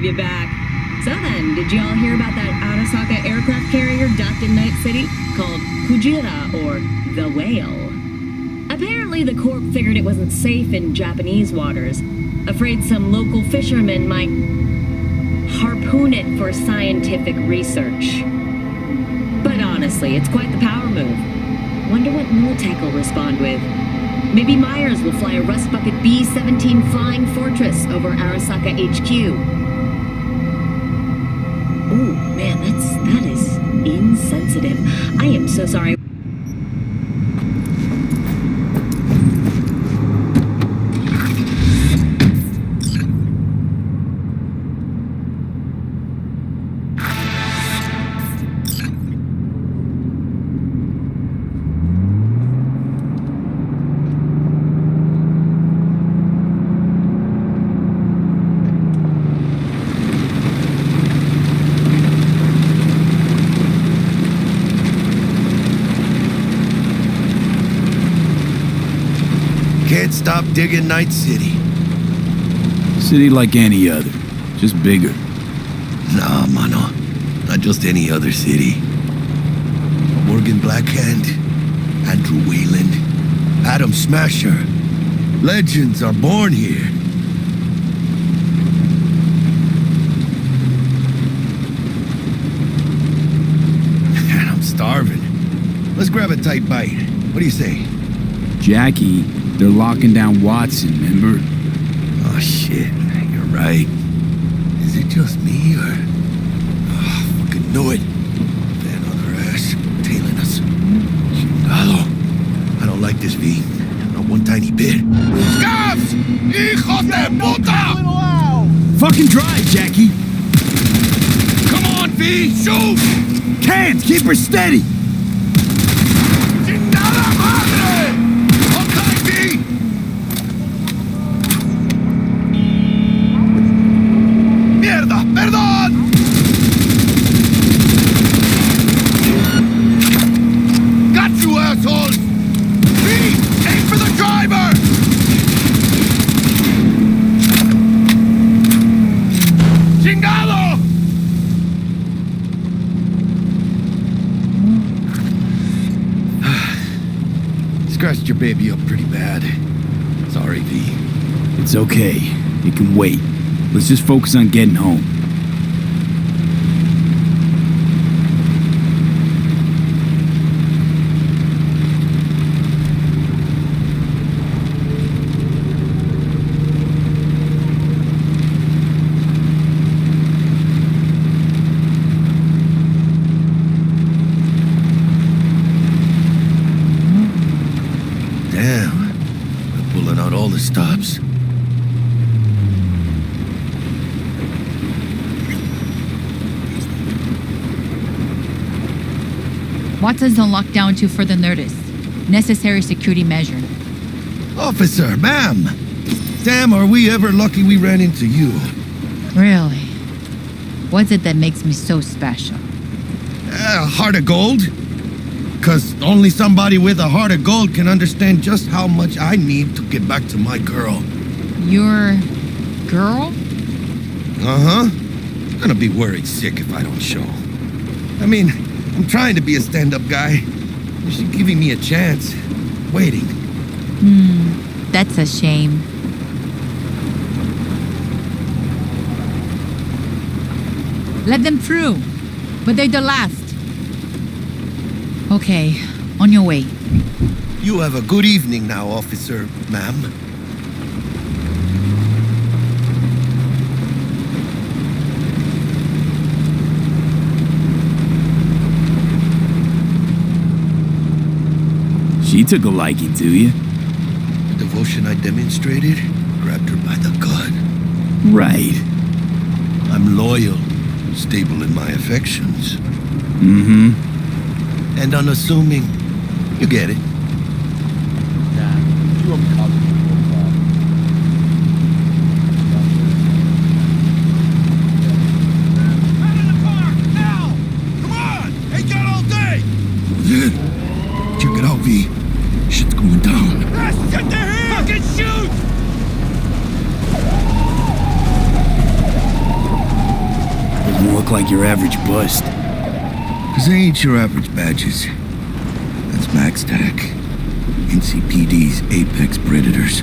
have you back. So then, did you all hear about that Arasaka aircraft carrier docked in Night City called Kujira, or the Whale? Apparently, the Corp figured it wasn't safe in Japanese waters, afraid some local fishermen might harpoon it for scientific research. But honestly, it's quite the power move. Wonder what Militech will respond with. Maybe Myers will fly a Rust Bucket B-17 Flying Fortress over Arasaka HQ. Oh man, that is insensitive. I am so sorry. Can't stop digging Night City. City like any other, just bigger. Nah, mano. Not just any other city. Morgan Blackhand, Andrew Wayland, Adam Smasher. Legends are born here. Man, I'm starving. Let's grab a tight bite. What do you say? Jackie, they're locking down Watson, remember? Oh shit, you're right. Is it just me or... Oh, fucking knew it. That other ass tailing us. Chingado. I don't like this, V. Not one tiny bit. Scabs! Hijos de puta! Fucking drive, Jackie! Come on, V! Shoot! Can't! Keep her steady! Chingada madre! Okay, V! Mierda! Perdón! Got you, assholes! V! Aim for the driver! Chingado! Scratched your baby up pretty bad. Sorry, V. It's okay. It can wait. Let's just focus on getting home. Damn. We're pulling out all the stops. Watson's on lockdown until further notice. Necessary security measure. Officer, ma'am! Damn, are we ever lucky we ran into you. Really? What's it that makes me so special? Heart of gold? 'Cause only somebody with a heart of gold can understand just how much I need to get back to my girl. Your girl? Uh-huh. Gonna be worried sick if I don't show. I mean, I'm trying to be a stand-up guy. She's giving me a chance. Waiting. That's a shame. Let them through. But they're the last. Okay, on your way. You have a good evening now, officer, ma'am. She took a liking to you. The devotion I demonstrated grabbed her by the gut. Right. I'm loyal, stable in my affections. Mm-hmm. And unassuming. You get it. Check it out, V. Shit's going down. Get the hand! Fucking shoot! look like your average bust. 'Cause they ain't your average badges. That's MaxTac, NCPD's apex predators.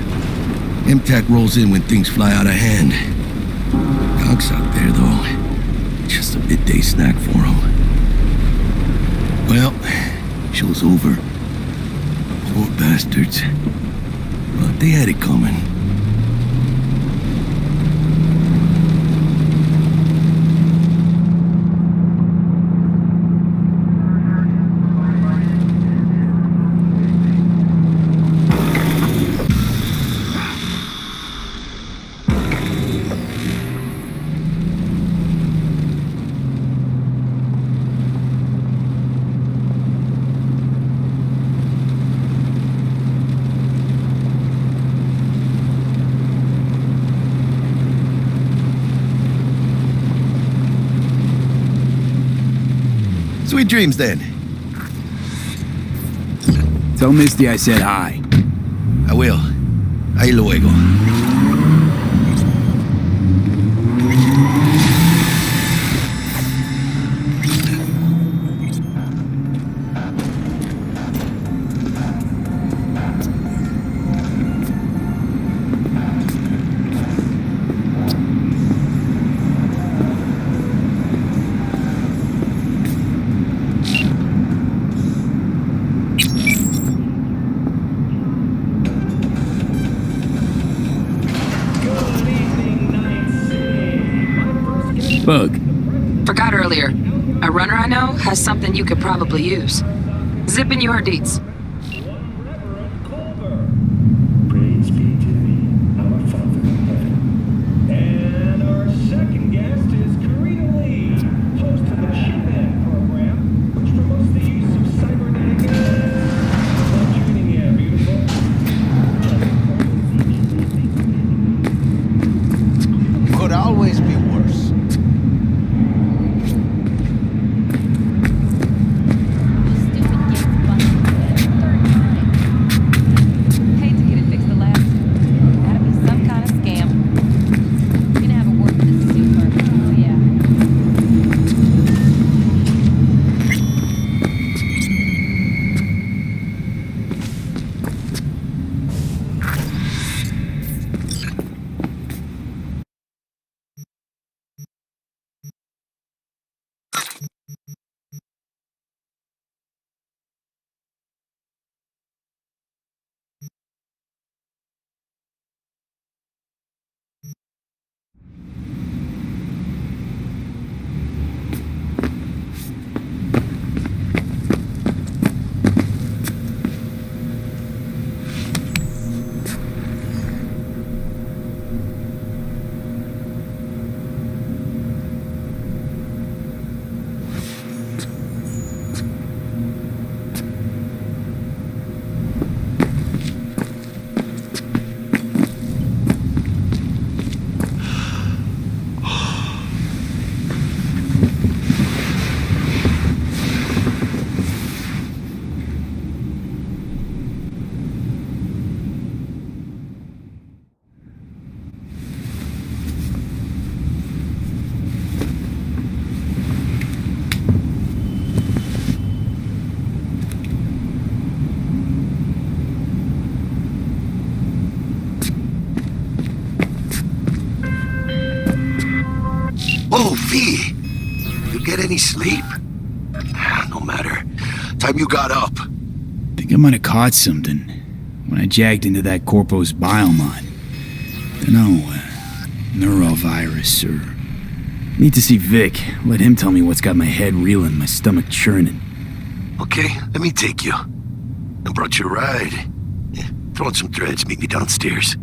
MTAC rolls in when things fly out of hand. Conk's out there, though. Just a midday snack for him. Well, show's over. Poor bastards. But they had it coming. Sweet dreams, then. Tell Misty I said hi. I will. Ahí luego. Bug. Forgot earlier. A runner I know has something you could probably use. Zip in your deets. Praise be to thee, our Father in heaven. And our second guest is Karina Lee, host of the She-Man program, which promotes the use of cybernetic elements. Love tuning in, beautiful. Could always be worse. Hate to get it fixed the last. Gotta be some kind of scam. Gonna have a word with the super. Oh yeah. Oh, V! You get any sleep? No matter. Time you got up. Think I might have caught something when I jagged into that Corpo's biomod. Dunno, neurovirus or... Need to see Vic. Let him tell me what's got my head reeling, my stomach churning. Okay, let me take you. I brought you a ride. Throw on some threads, meet me downstairs.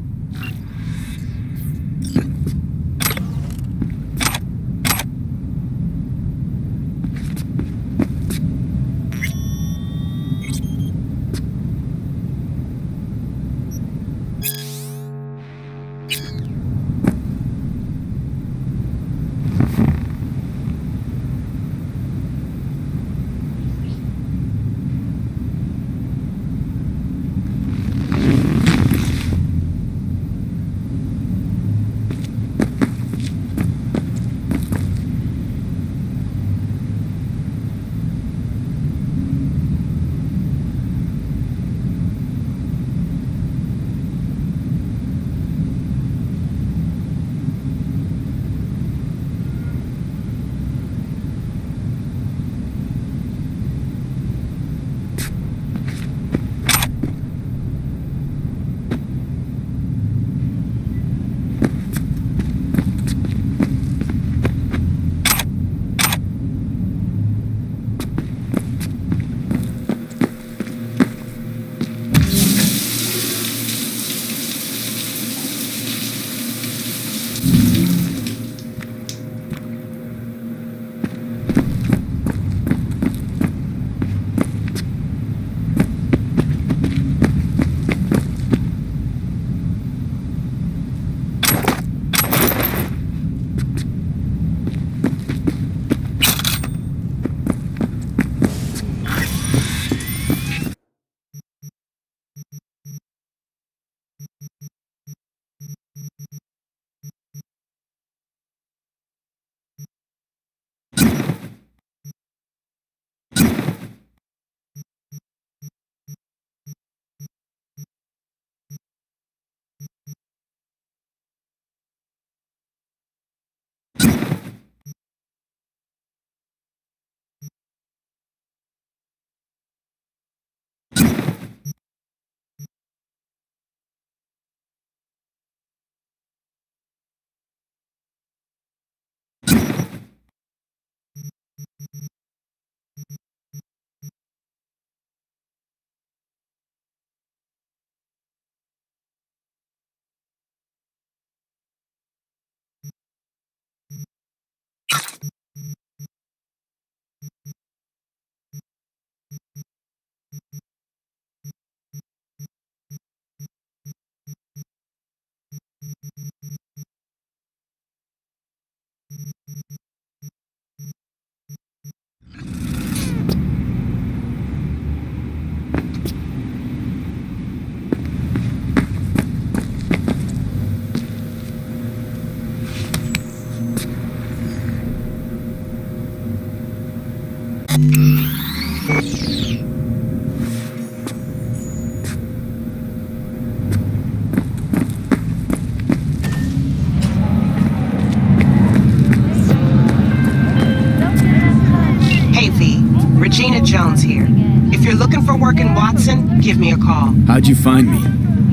V. Regina Jones here. If you're looking for work in Watson, give me a call. How'd you find me?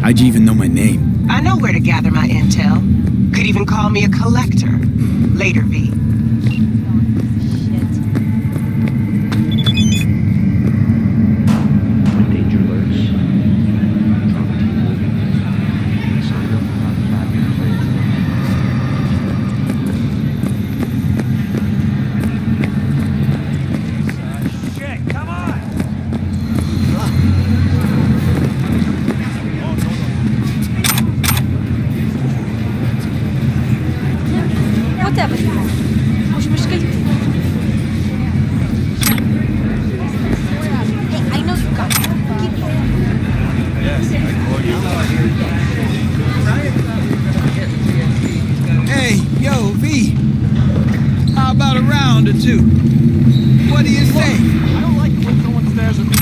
How'd you even know my name? I know where to gather my intel. Could even call me a collector. Later, V. When danger lurks, drop to moving. Sign up for Shit, come on! Whatever. مش مشكلتي. Hey, I know you got it. Keep going. Hey, yo, V. How about a round or two? What do you say? I don't like it when someone stares at me.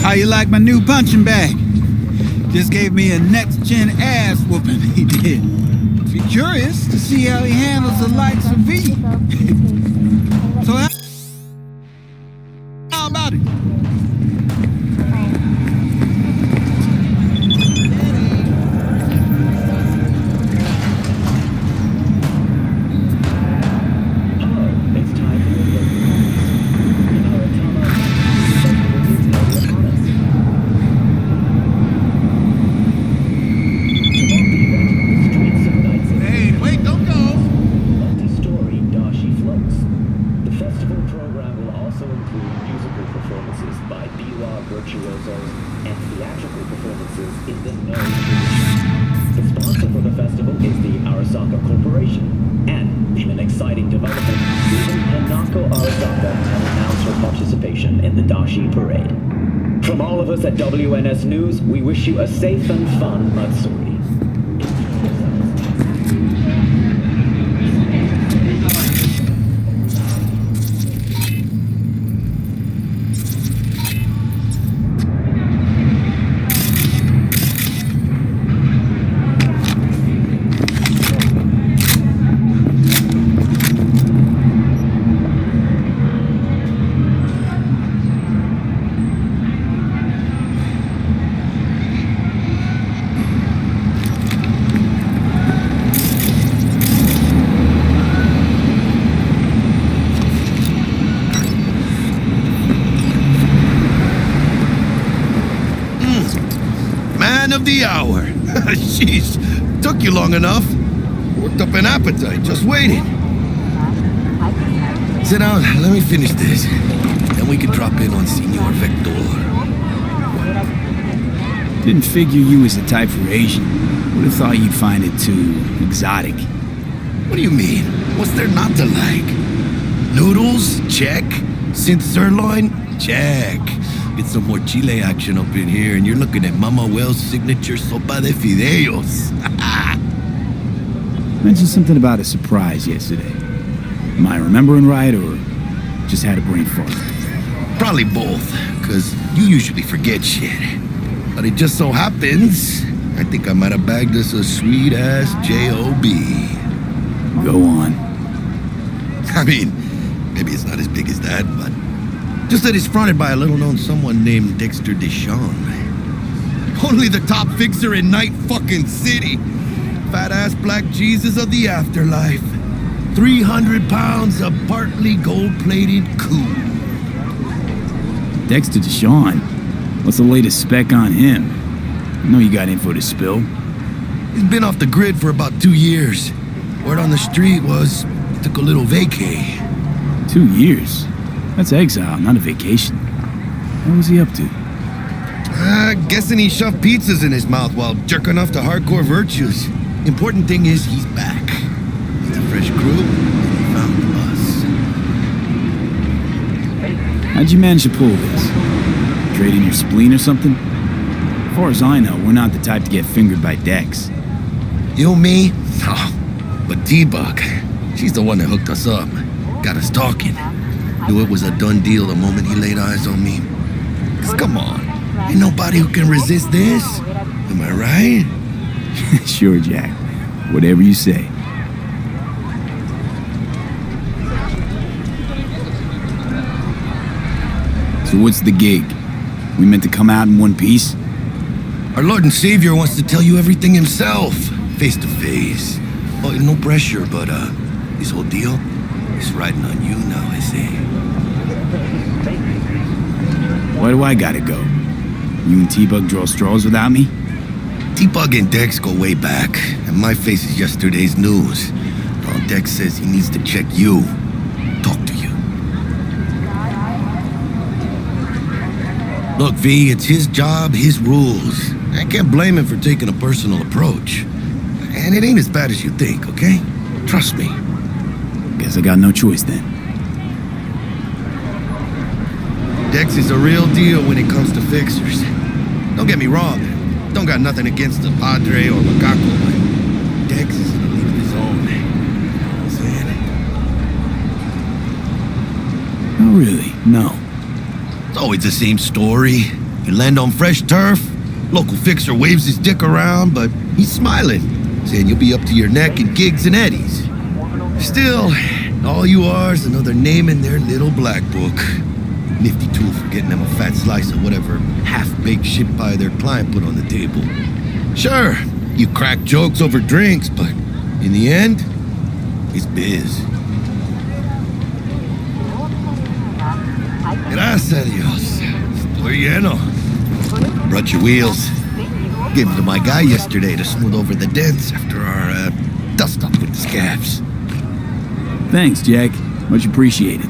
How you like my new punching bag? Just gave me a next-gen ass whooping, he did. Be curious to see how he handles the likes of V. So how about it? It's time for Hey, wait, don't go. multi-story Dashi floats. The festival program will also include musical performances by B-Law virtuosos and theatrical performances in the no tradition. The sponsor for the festival is the Arasaka Corporation. And in an exciting development, even Hanako Arasaka has announced her participation in the Dashi parade. From all of us at WNS News, we wish you a safe and fun Matsuri. Man of the hour. Jeez, took you long enough. Worked up an appetite, just waiting. Sit down, let me finish this. Then we can drop in on Senor Vector. Didn't figure you was the type for Asian. Would have thought you'd find it too exotic. What do you mean? What's there not to like? Noodles? Check. Synth sirloin? Check. Get some more chile action up in here, and you're looking at Mama Well's signature sopa de fideos. Mentioned something about a surprise yesterday. Am I remembering right, or just had a brain fart? Probably both, because you usually forget shit. But it just so happens, I think I might have bagged us a sweet-ass J.O.B. Go on. I mean, maybe it's not as big as that, but just that it's fronted by a little-known someone named Dexter Deshawn. Only the top fixer in Night fucking City. Fat-ass black Jesus of the afterlife. 300 pounds of partly gold-plated cool. Dexter Deshawn. What's the latest spec on him? I know you got info to spill. He's been off the grid for about 2 years. Word on the street was he took a little vacay. 2 years? That's exile, not a vacation. What was he up to? Guessing he shoved pizzas in his mouth while jerking off to hardcore virtues. Important thing is he's back. It's a fresh crew, and he found us. How'd you manage to pull this? Trading your spleen or something? As far as I know, we're not the type to get fingered by Dex. You, me? No. But T-Bug, she's the one that hooked us up. Got us talking. Knew it was a done deal the moment he laid eyes on me. 'Cause come on, ain't nobody who can resist this. Am I right? Sure, Jack. Whatever you say. So what's the gig? We meant to come out in one piece? Our Lord and Savior wants to tell you everything himself, face to face. Oh, no pressure, but this whole deal is riding on you now, I say. Why do I gotta go? You and T-Bug draw straws without me? T-Bug and Dex go way back, and my face is yesterday's news. Now Dex says he needs to check you, talk to you. Look, V, it's his job, his rules. I can't blame him for taking a personal approach. And it ain't as bad as you think, okay? Trust me. Guess I got no choice then. Dex is a real deal when it comes to fixers. Don't get me wrong, don't got nothing against the Padre or Macaco, but Dex is in a league of his own. You know what I'm saying? Oh, really? No. It's always the same story. You land on fresh turf, local fixer waves his dick around, but he's smiling, saying you'll be up to your neck in gigs and eddies. Still, all you are is another name in their little black book. Nifty tool for getting them a fat slice of whatever half-baked shit pie their client put on the table. Sure, you crack jokes over drinks, but in the end, it's biz. Gracias a Dios. Estoy lleno. Brought your wheels. Gave them to my guy yesterday to smooth over the dents after our dust-up with the scabs. Thanks, Jack. Much appreciated.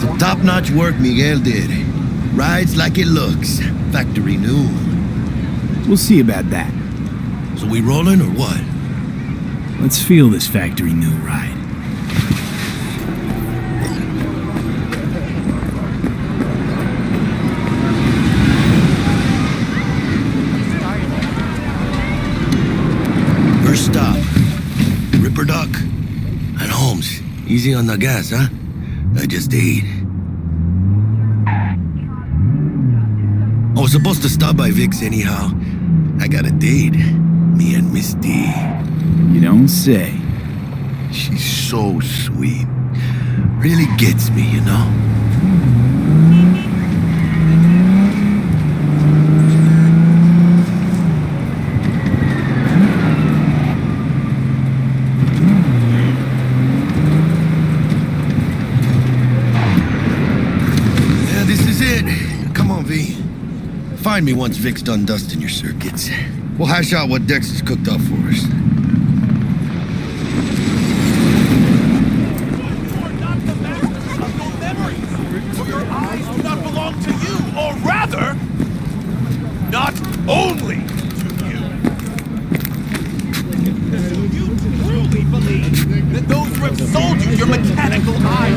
Some top-notch work Miguel did. Rides like it looks. Factory new. We'll see about that. So we rolling or what? Let's feel this factory new ride. First stop. Ripper Duck. And Holmes. Easy on the gas, huh? I just ate. I was supposed to stop by Vic's anyhow. I got a date. Me and Miss D. You don't say. She's so sweet. Really gets me, you know? Yeah, this is it. Come on, V. Find me once Vic's done dusting your circuits. We'll hash out what Dex has cooked up for us. Not only to you. You truly believe that those who have sold you your mechanical eyes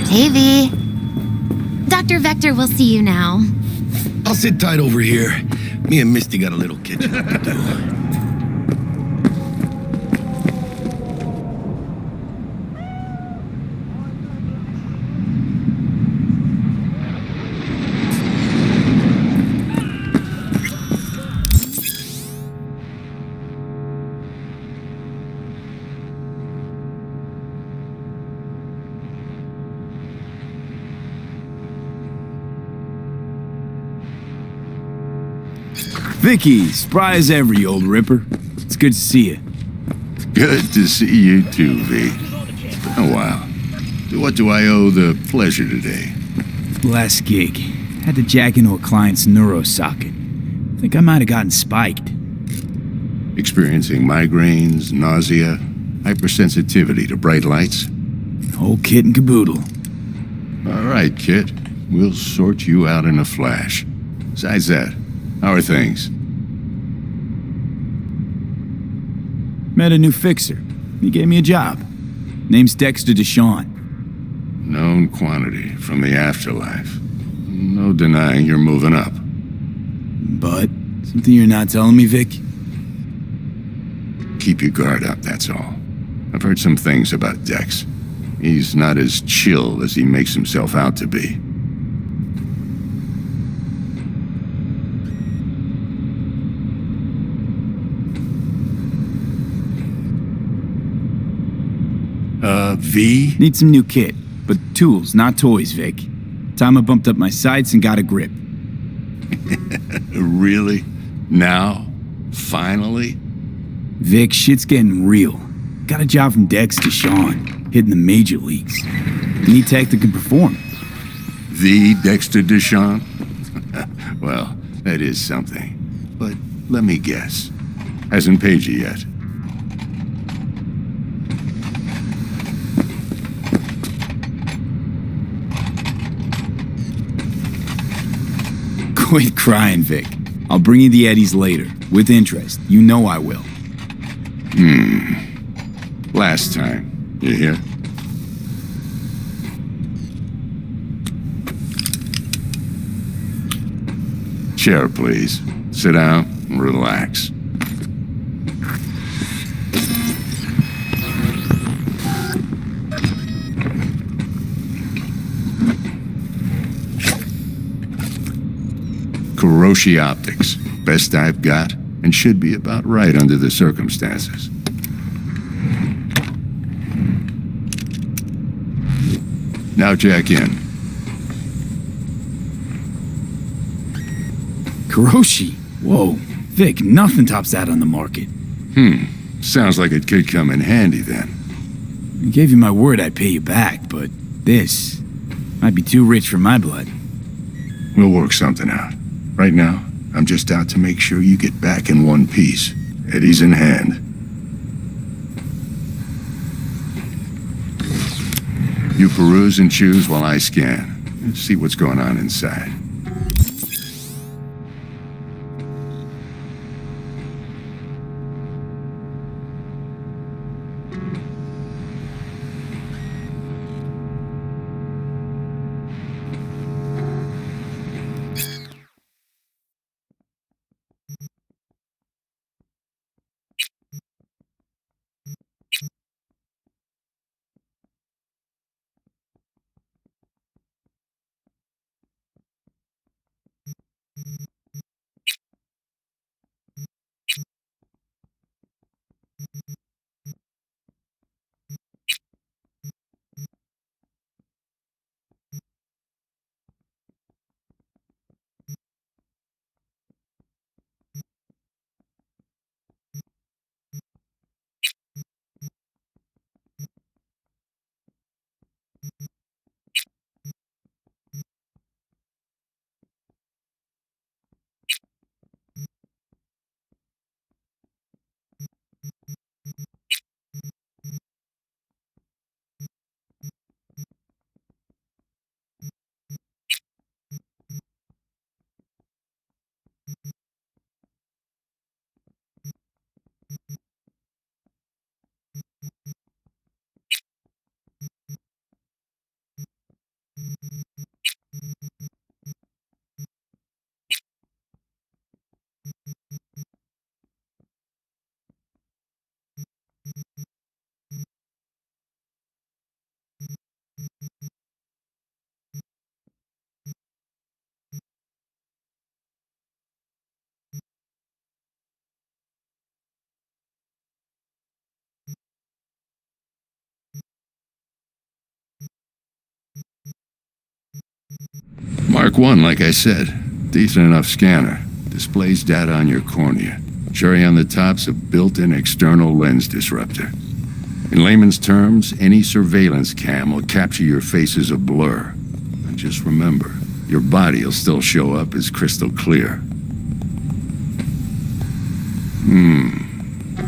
Hey, V. Dr. Vector will see you now. I'll sit tight over here. Me and Misty got a little kitchen up to do. Vicky, spry as ever, you old ripper. It's good to see you. Good to see you too, V. It's been a while. To what do I owe the pleasure today? Last gig. Had to jack into a client's neuro socket. Think I might have gotten spiked. Experiencing migraines, nausea, hypersensitivity to bright lights? Whole kit and caboodle. All right, Kit. We'll sort you out in a flash. Besides that, how are things? Met a new fixer. He gave me a job. Name's Dexter Deshawn. Known quantity from the afterlife. No denying you're moving up. But, something you're not telling me, Vic? Keep your guard up, that's all. I've heard some things about Dex. He's not as chill as he makes himself out to be. V? Need some new kit, but tools, not toys, Vic. Time I bumped up my sights and got a grip. Really? Now? Finally? Vic, shit's getting real. Got a job from Dex to Sean, hitting the major leagues. Need tech that can perform. The Dexter Deshawn? Well, that is something. But let me guess. Hasn't paid you yet. Quit crying, Vic. I'll bring you the Eddies later, with interest. You know I will. Last time. You hear? Chair, please. Sit down and relax. Kuroshi Optics. Best I've got, and should be about right under the circumstances. Now jack in. Kuroshi? Whoa. Vic, nothing tops that on the market. Sounds like it could come in handy then. I gave you my word I'd pay you back, but this might be too rich for my blood. We'll work something out. Right now, I'm just out to make sure you get back in one piece. Eddie's in hand. You peruse and choose while I scan. Let's see what's going on inside. Mark 1, like I said. Decent enough scanner. Displays data on your cornea. Cherry on the top's a built-in external lens disruptor. In layman's terms, any surveillance cam will capture your face as a blur. And just remember, your body will still show up as crystal clear.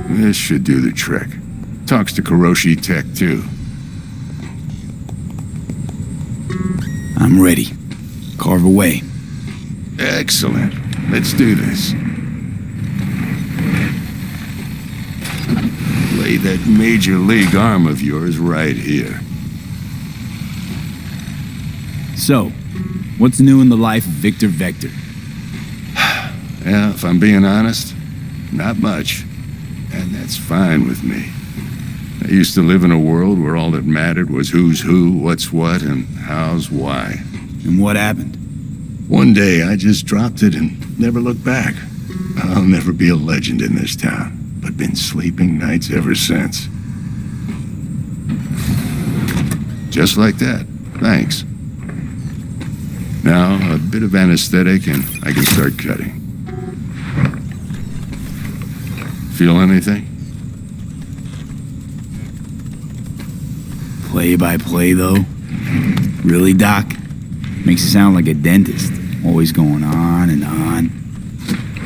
This should do the trick. Talks to Kuroshi Tech, too. I'm ready. Carve away. Excellent. Let's do this. Lay that major league arm of yours right here. So, what's new in the life of Victor Vector? Yeah, if I'm being honest, not much. And that's fine with me. I used to live in a world where all that mattered was who's who, what's what, and how's why. And what happened? One day, I just dropped it and never looked back. I'll never be a legend in this town, but been sleeping nights ever since. Just like that. Thanks. Now, a bit of anesthetic and I can start cutting. Feel anything? Play by play, though? Really, Doc? Makes it sound like a dentist. Always going on and on.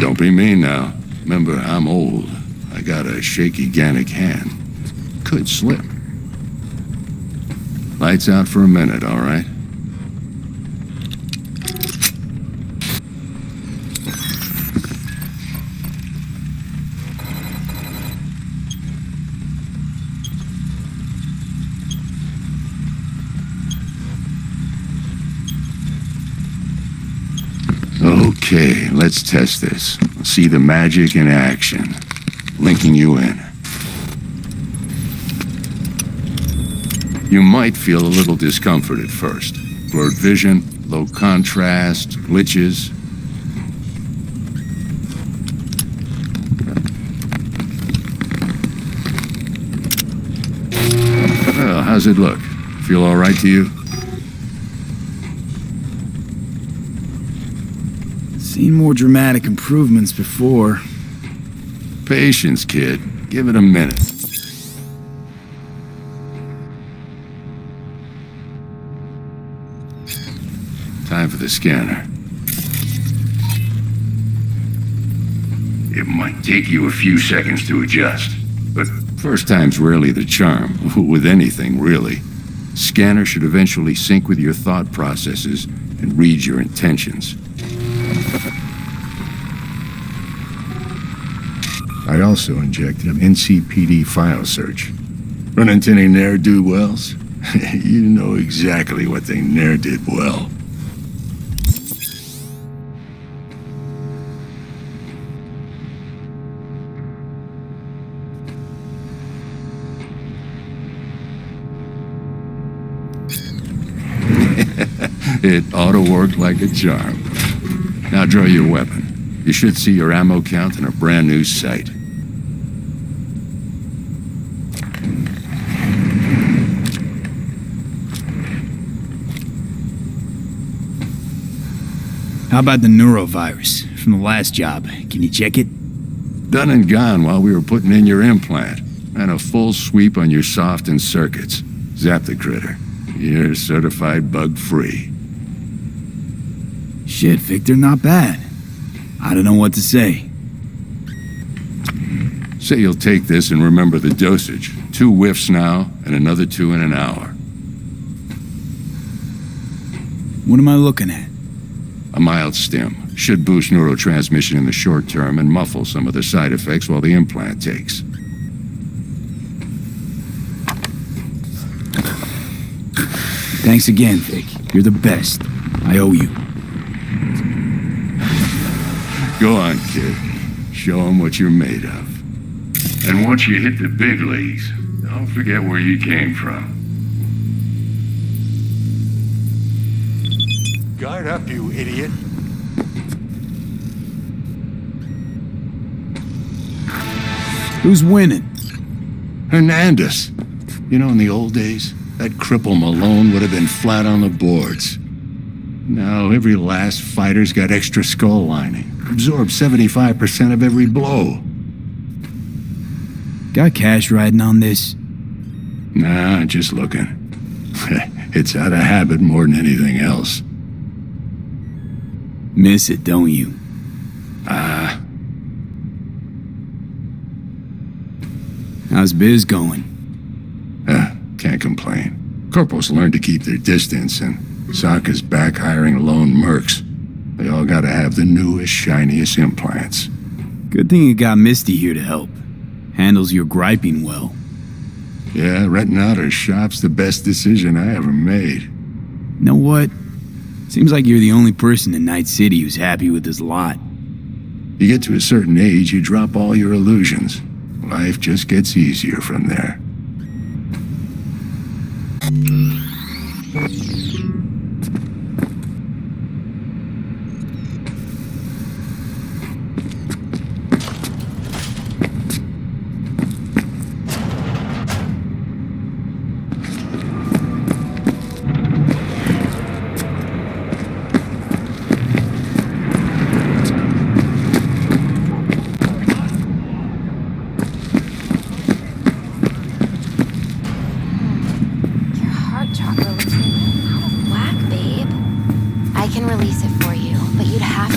Don't be mean now. Remember, I'm old. I got a shaky Gannic hand. Could slip. Lights out for a minute, all right? Okay, let's test this. See the magic in action. Linking you in. You might feel a little discomfort at first. Blurred vision, low contrast, glitches. Well, how's it look? Feel all right to you? Seen more dramatic improvements before. Patience, kid. Give it a minute. Time for the scanner. It might take you a few seconds to adjust, but first time's rarely the charm, with anything, really. Scanner should eventually sync with your thought processes and read your intentions. I also injected an NCPD file search. Run into any ne'er-do-wells? You know exactly what they ne'er did well. It ought to work like a charm. Now draw your weapon. You should see your ammo count in a brand new sight. How about the neurovirus from the last job? Can you check it? Done and gone while we were putting in your implant. And a full sweep on your soft and circuits. Zap the critter. You're certified bug-free. Shit, Victor, not bad. I don't know what to say. Say you'll take this and remember the dosage. 2 whiffs now, and another 2 in an hour. What am I looking at? A mild stim. Should boost neurotransmission in the short term and muffle some of the side effects while the implant takes. Thanks again, Vic. You're the best. I owe you. Go on, kid. Show them what you're made of. And once you hit the big leagues, don't forget where you came from. Guard up, you idiot. Who's winning? Hernandez. You know, in the old days, that cripple Malone would have been flat on the boards. Now, every last fighter's got extra skull lining. Absorbs 75% of every blow. Got cash riding on this? Nah, just looking. It's out of habit more than anything else. Miss it, don't you? How's biz going? Can't complain. Corporals learn to keep their distance, and Sokka's back hiring lone mercs. They all gotta have the newest, shiniest implants. Good thing you got Misty here to help. Handles your griping well. Yeah, renting out her shop's the best decision I ever made. Know what? Seems like you're the only person in Night City who's happy with this lot. You get to a certain age, you drop all your illusions. Life just gets easier from there.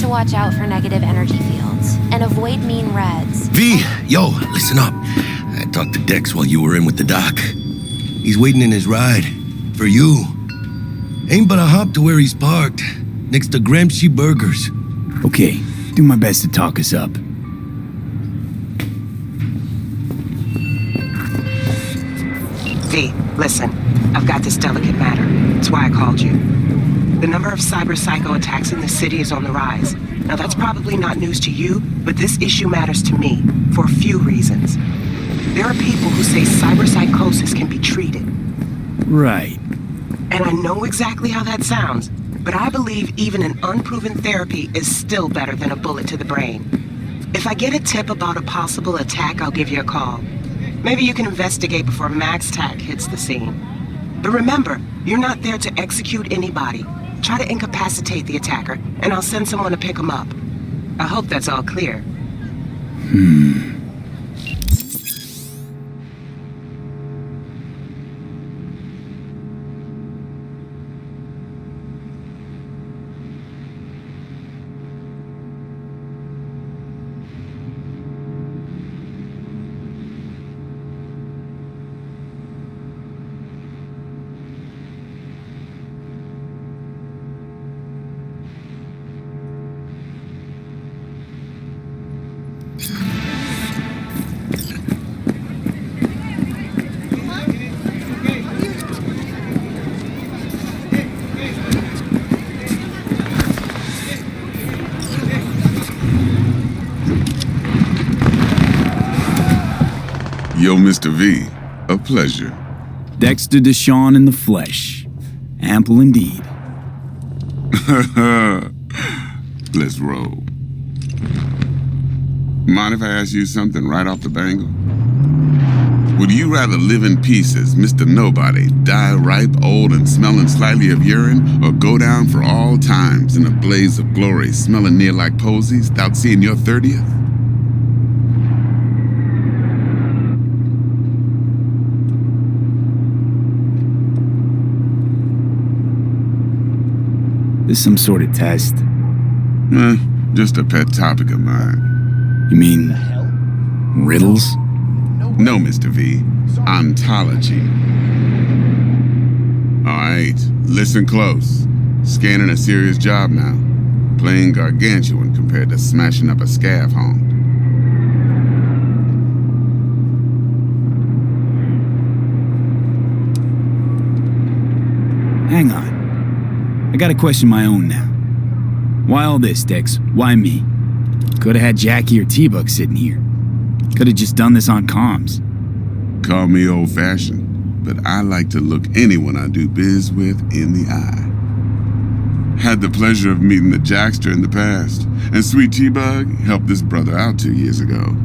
Watch out for negative energy fields and avoid mean reds. V, yo, listen up. I talked to Dex while you were in with the doc. He's waiting in his ride. For you. Ain't but a hop to where he's parked. Next to Gramsci Burgers. Okay, do my best to talk us up. V, listen. I've got this delicate matter. That's why I called you. The number of cyber psycho attacks in the city is on the rise. Now that's probably not news to you, but this issue matters to me for a few reasons. There are people who say cyber psychosis can be treated. Right. And I know exactly how that sounds, but I believe even an unproven therapy is still better than a bullet to the brain. If I get a tip about a possible attack, I'll give you a call. Maybe you can investigate before MaxTac hits the scene. But remember, you're not there to execute anybody. Try to incapacitate the attacker, and I'll send someone to pick him up. I hope that's all clear. Yo, Mr. V, a pleasure. Dexter Deshawn in the flesh. Ample indeed. Let's roll. Mind if I ask you something right off the bangle? Would you rather live in peace as Mr. Nobody, die ripe, old, and smelling slightly of urine, or go down for all times in a blaze of glory, smelling near like posies, without seeing your 30th? This some sort of test? Just a pet topic of mine. You mean riddles? No, Mr. V. Ontology. Alright, listen close. Scanning a serious job now. Playing gargantuan compared to smashing up a scav home. Hang on. I gotta question my own now. Why all this, Dex? Why me? Could've had Jackie or T-Buck sitting here. Could've just done this on comms. Call me old-fashioned, but I like to look anyone I do biz with in the eye. Had the pleasure of meeting the Jackster in the past, and Sweet T-Bug helped this brother out 2 years ago.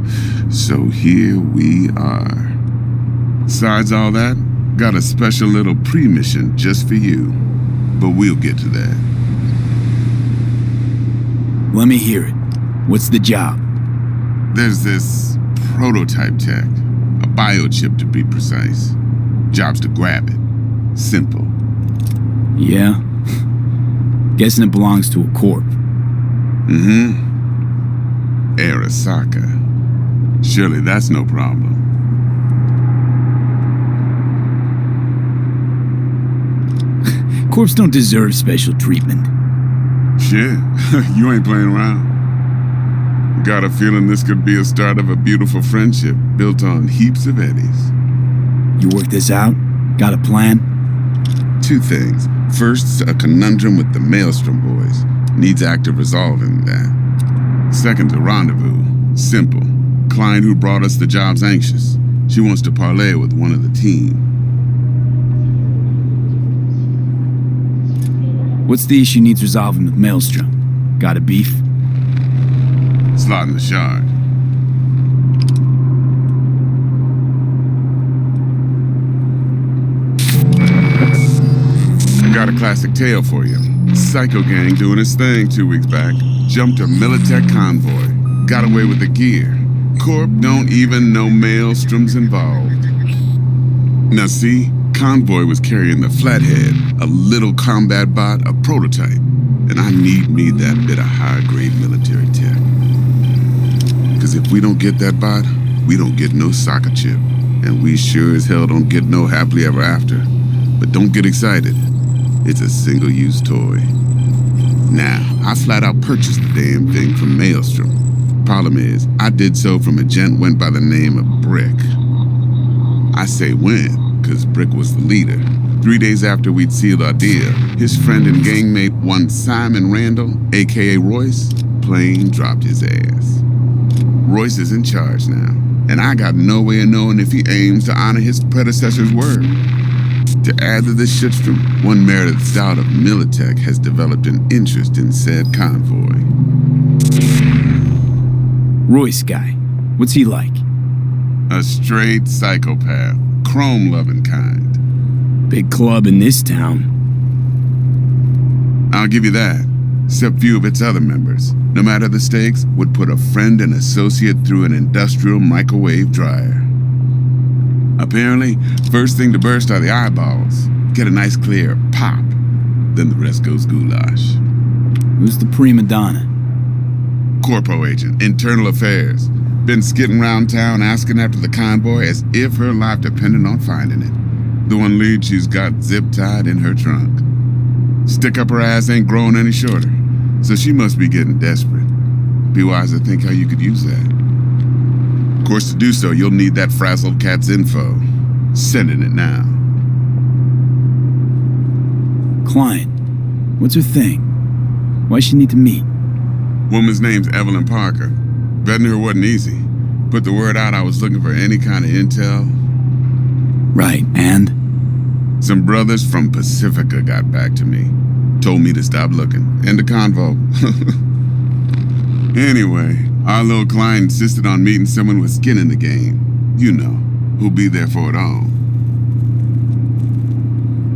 So here we are. Besides all that, got a special little pre-mission just for you. But we'll get to that. Let me hear it. What's the job? There's this prototype tech, a biochip to be precise. Job's to grab it. Simple. Yeah? Guessing it belongs to a corp. Arasaka. Surely that's no problem. Corps don't deserve special treatment. Shit, you ain't playing around. Got a feeling this could be a start of a beautiful friendship built on heaps of eddies. You work this out? Got a plan? 2 things. First, a conundrum with the Maelstrom boys. Needs active resolving that. Second, a rendezvous. Simple. Client who brought us the job's anxious. She wants to parlay with one of the team. What's the issue needs resolving with Maelstrom? Got a beef? Slot in the shard. Got a classic tale for you. Psycho gang doing his thing 2 weeks back. Jumped a Militech convoy. Got away with the gear. Corp don't even know Maelstrom's involved. Now see, convoy was carrying the Flathead, a little combat bot, a prototype. And I need me that bit of high-grade military tech. Because if we don't get that bot, we don't get no soccer chip. And we sure as hell don't get no happily ever after. But don't get excited. It's a single-use toy. Now, I flat out purchased the damn thing from Maelstrom. Problem is, I did so from a gent went by the name of Brick. I say when, because Brick was the leader. 3 days after we'd sealed our deal, his friend and gangmate, one Simon Randall, a.k.a. Royce, plain dropped his ass. Royce is in charge now, and I got no way of knowing if he aims to honor his predecessor's word. To add to this shitstorm, one Meredith Stout of Militech has developed an interest in said convoy. Royce guy. What's he like? A straight psychopath, chrome-loving kind. Big club in this town. I'll give you that. Except few of its other members, no matter the stakes, would put a friend and associate through an industrial microwave dryer. Apparently, first thing to burst are the eyeballs. Get a nice clear pop. Then the rest goes goulash. Who's the prima donna? Corpo agent, internal affairs. Been skidding around town asking after the convoy as if her life depended on finding it. The one lead she's got zip-tied in her trunk. Stick up her ass ain't growing any shorter, so she must be getting desperate. Be wise to think how you could use that. Of course, to do so, you'll need that frazzled cat's info. Sending it now. Client. What's her thing? Why she need to meet? Woman's name's Evelyn Parker. Vetting her wasn't easy. Put the word out I was looking for any kind of intel. Right, and? Some brothers from Pacifica got back to me. Told me to stop looking. End of convo. Anyway, our little client insisted on meeting someone with skin in the game. You know, who'll be there for it all.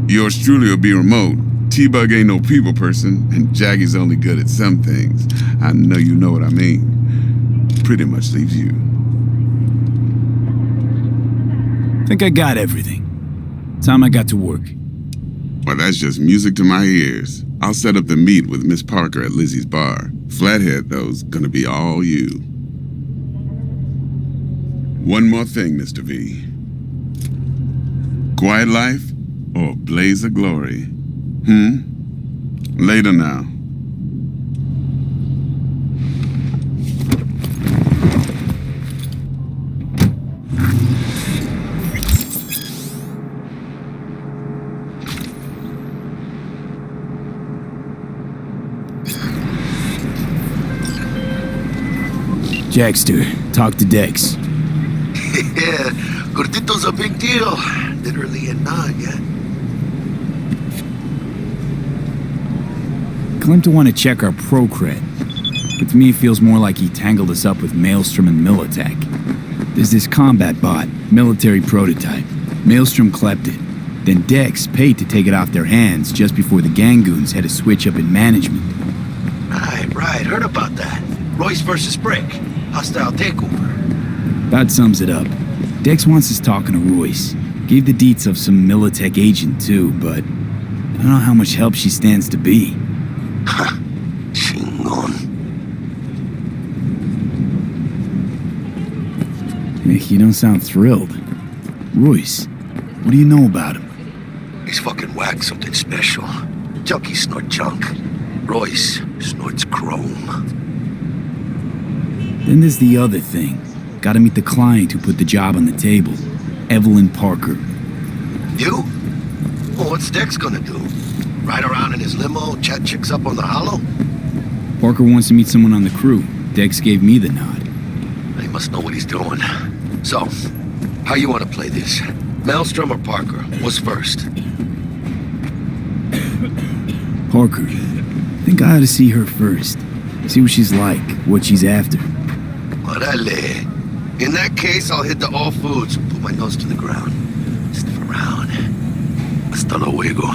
Yours truly will be remote. T-Bug ain't no people person, and Jaggy's only good at some things. I know you know what I mean. Pretty much leaves you. Think I got everything. Time I got to work. Well, that's just music to my ears. I'll set up the meet with Miss Parker at Lizzie's bar. Flathead, though's gonna be all you. One more thing, Mr. V. Quiet life or blaze of glory? Later now. Jackster, talk to Dex. Yeah, Gordito's a big deal. Literally a nod, yeah? Claimed to want to check our pro cred, but to me it feels more like he tangled us up with Maelstrom and Militech. There's this combat bot, military prototype. Maelstrom clept it. Then Dex paid to take it off their hands just before the Gangoons had a switch up in management. Right, heard about that. Royce versus Brick. Hostile takeover. About sums it up. Dex wants us talking to Royce. Gave the deets of some Militech agent too, but I don't know how much help she stands to be. Ha! Chingon. Hey, you don't sound thrilled. Royce, what do you know about him? He's fucking whack, something special. Junkies snort junk. Royce snorts chrome. Then there's the other thing. Gotta meet the client who put the job on the table. Evelyn Parker. You? Well, what's Dex gonna do? Ride around in his limo, chat chicks up on the hollow? Parker wants to meet someone on the crew. Dex gave me the nod. He must know what he's doing. So, how you want to play this? Maelstrom or Parker? What's first? Parker. Think I ought to see her first. See what she's like, what she's after. Orale. In that case, I'll hit the All Foods, put my nose to the ground. Sniff around. Hasta luego.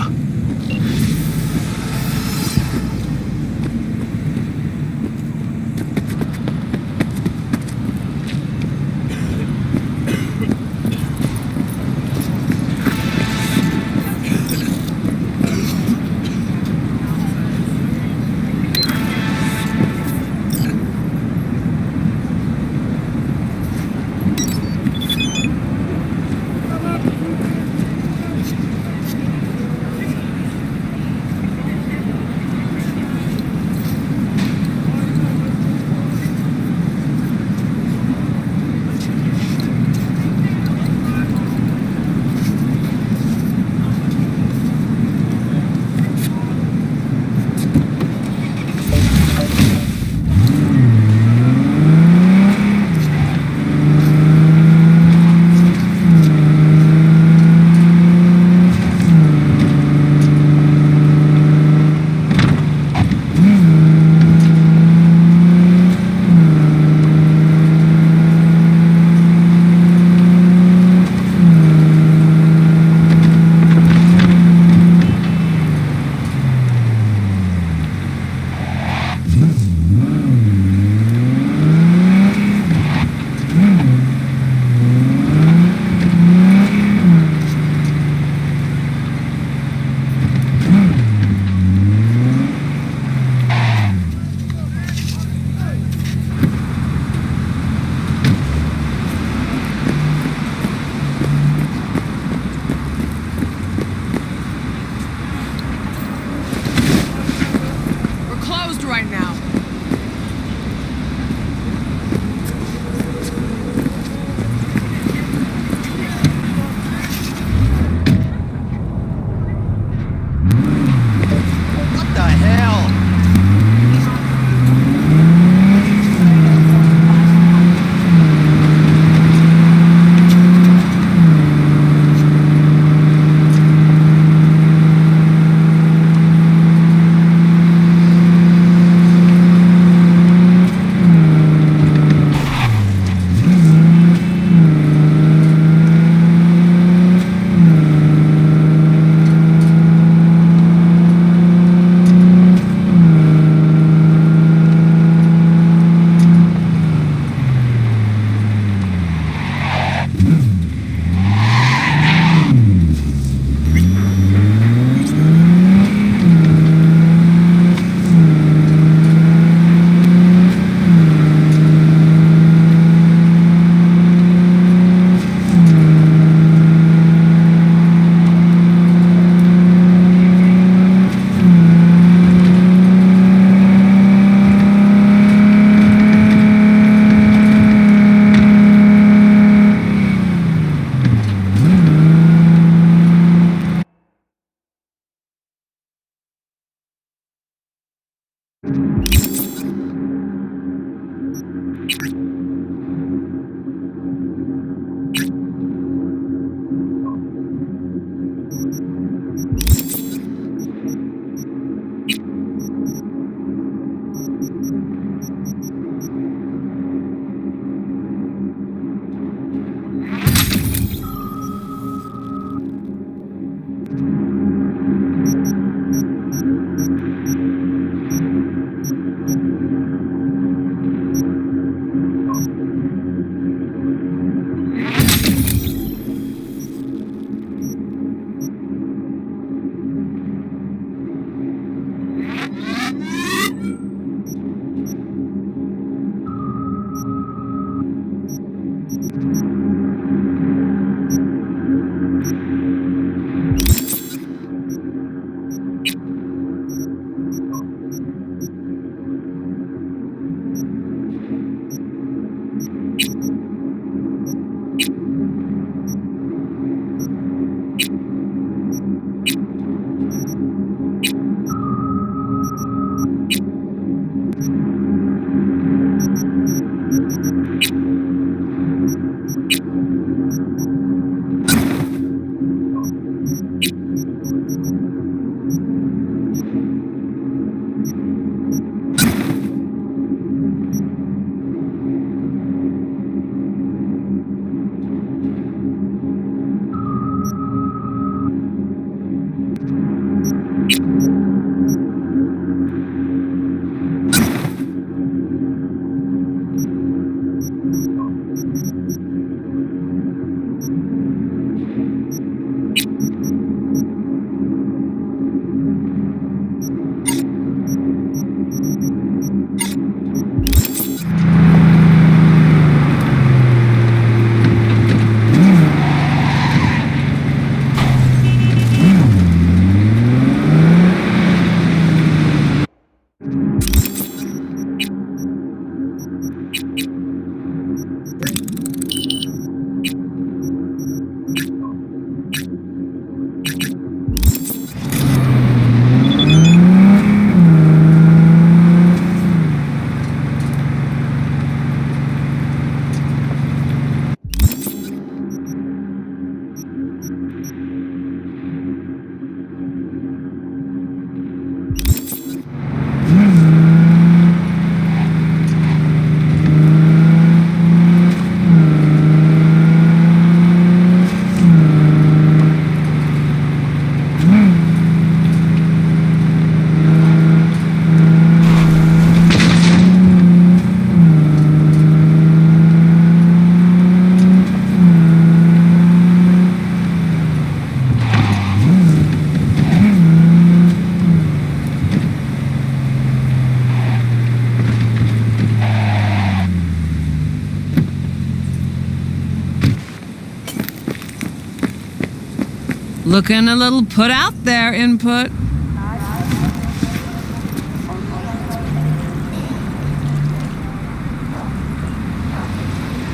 Looking a little put out there, Input.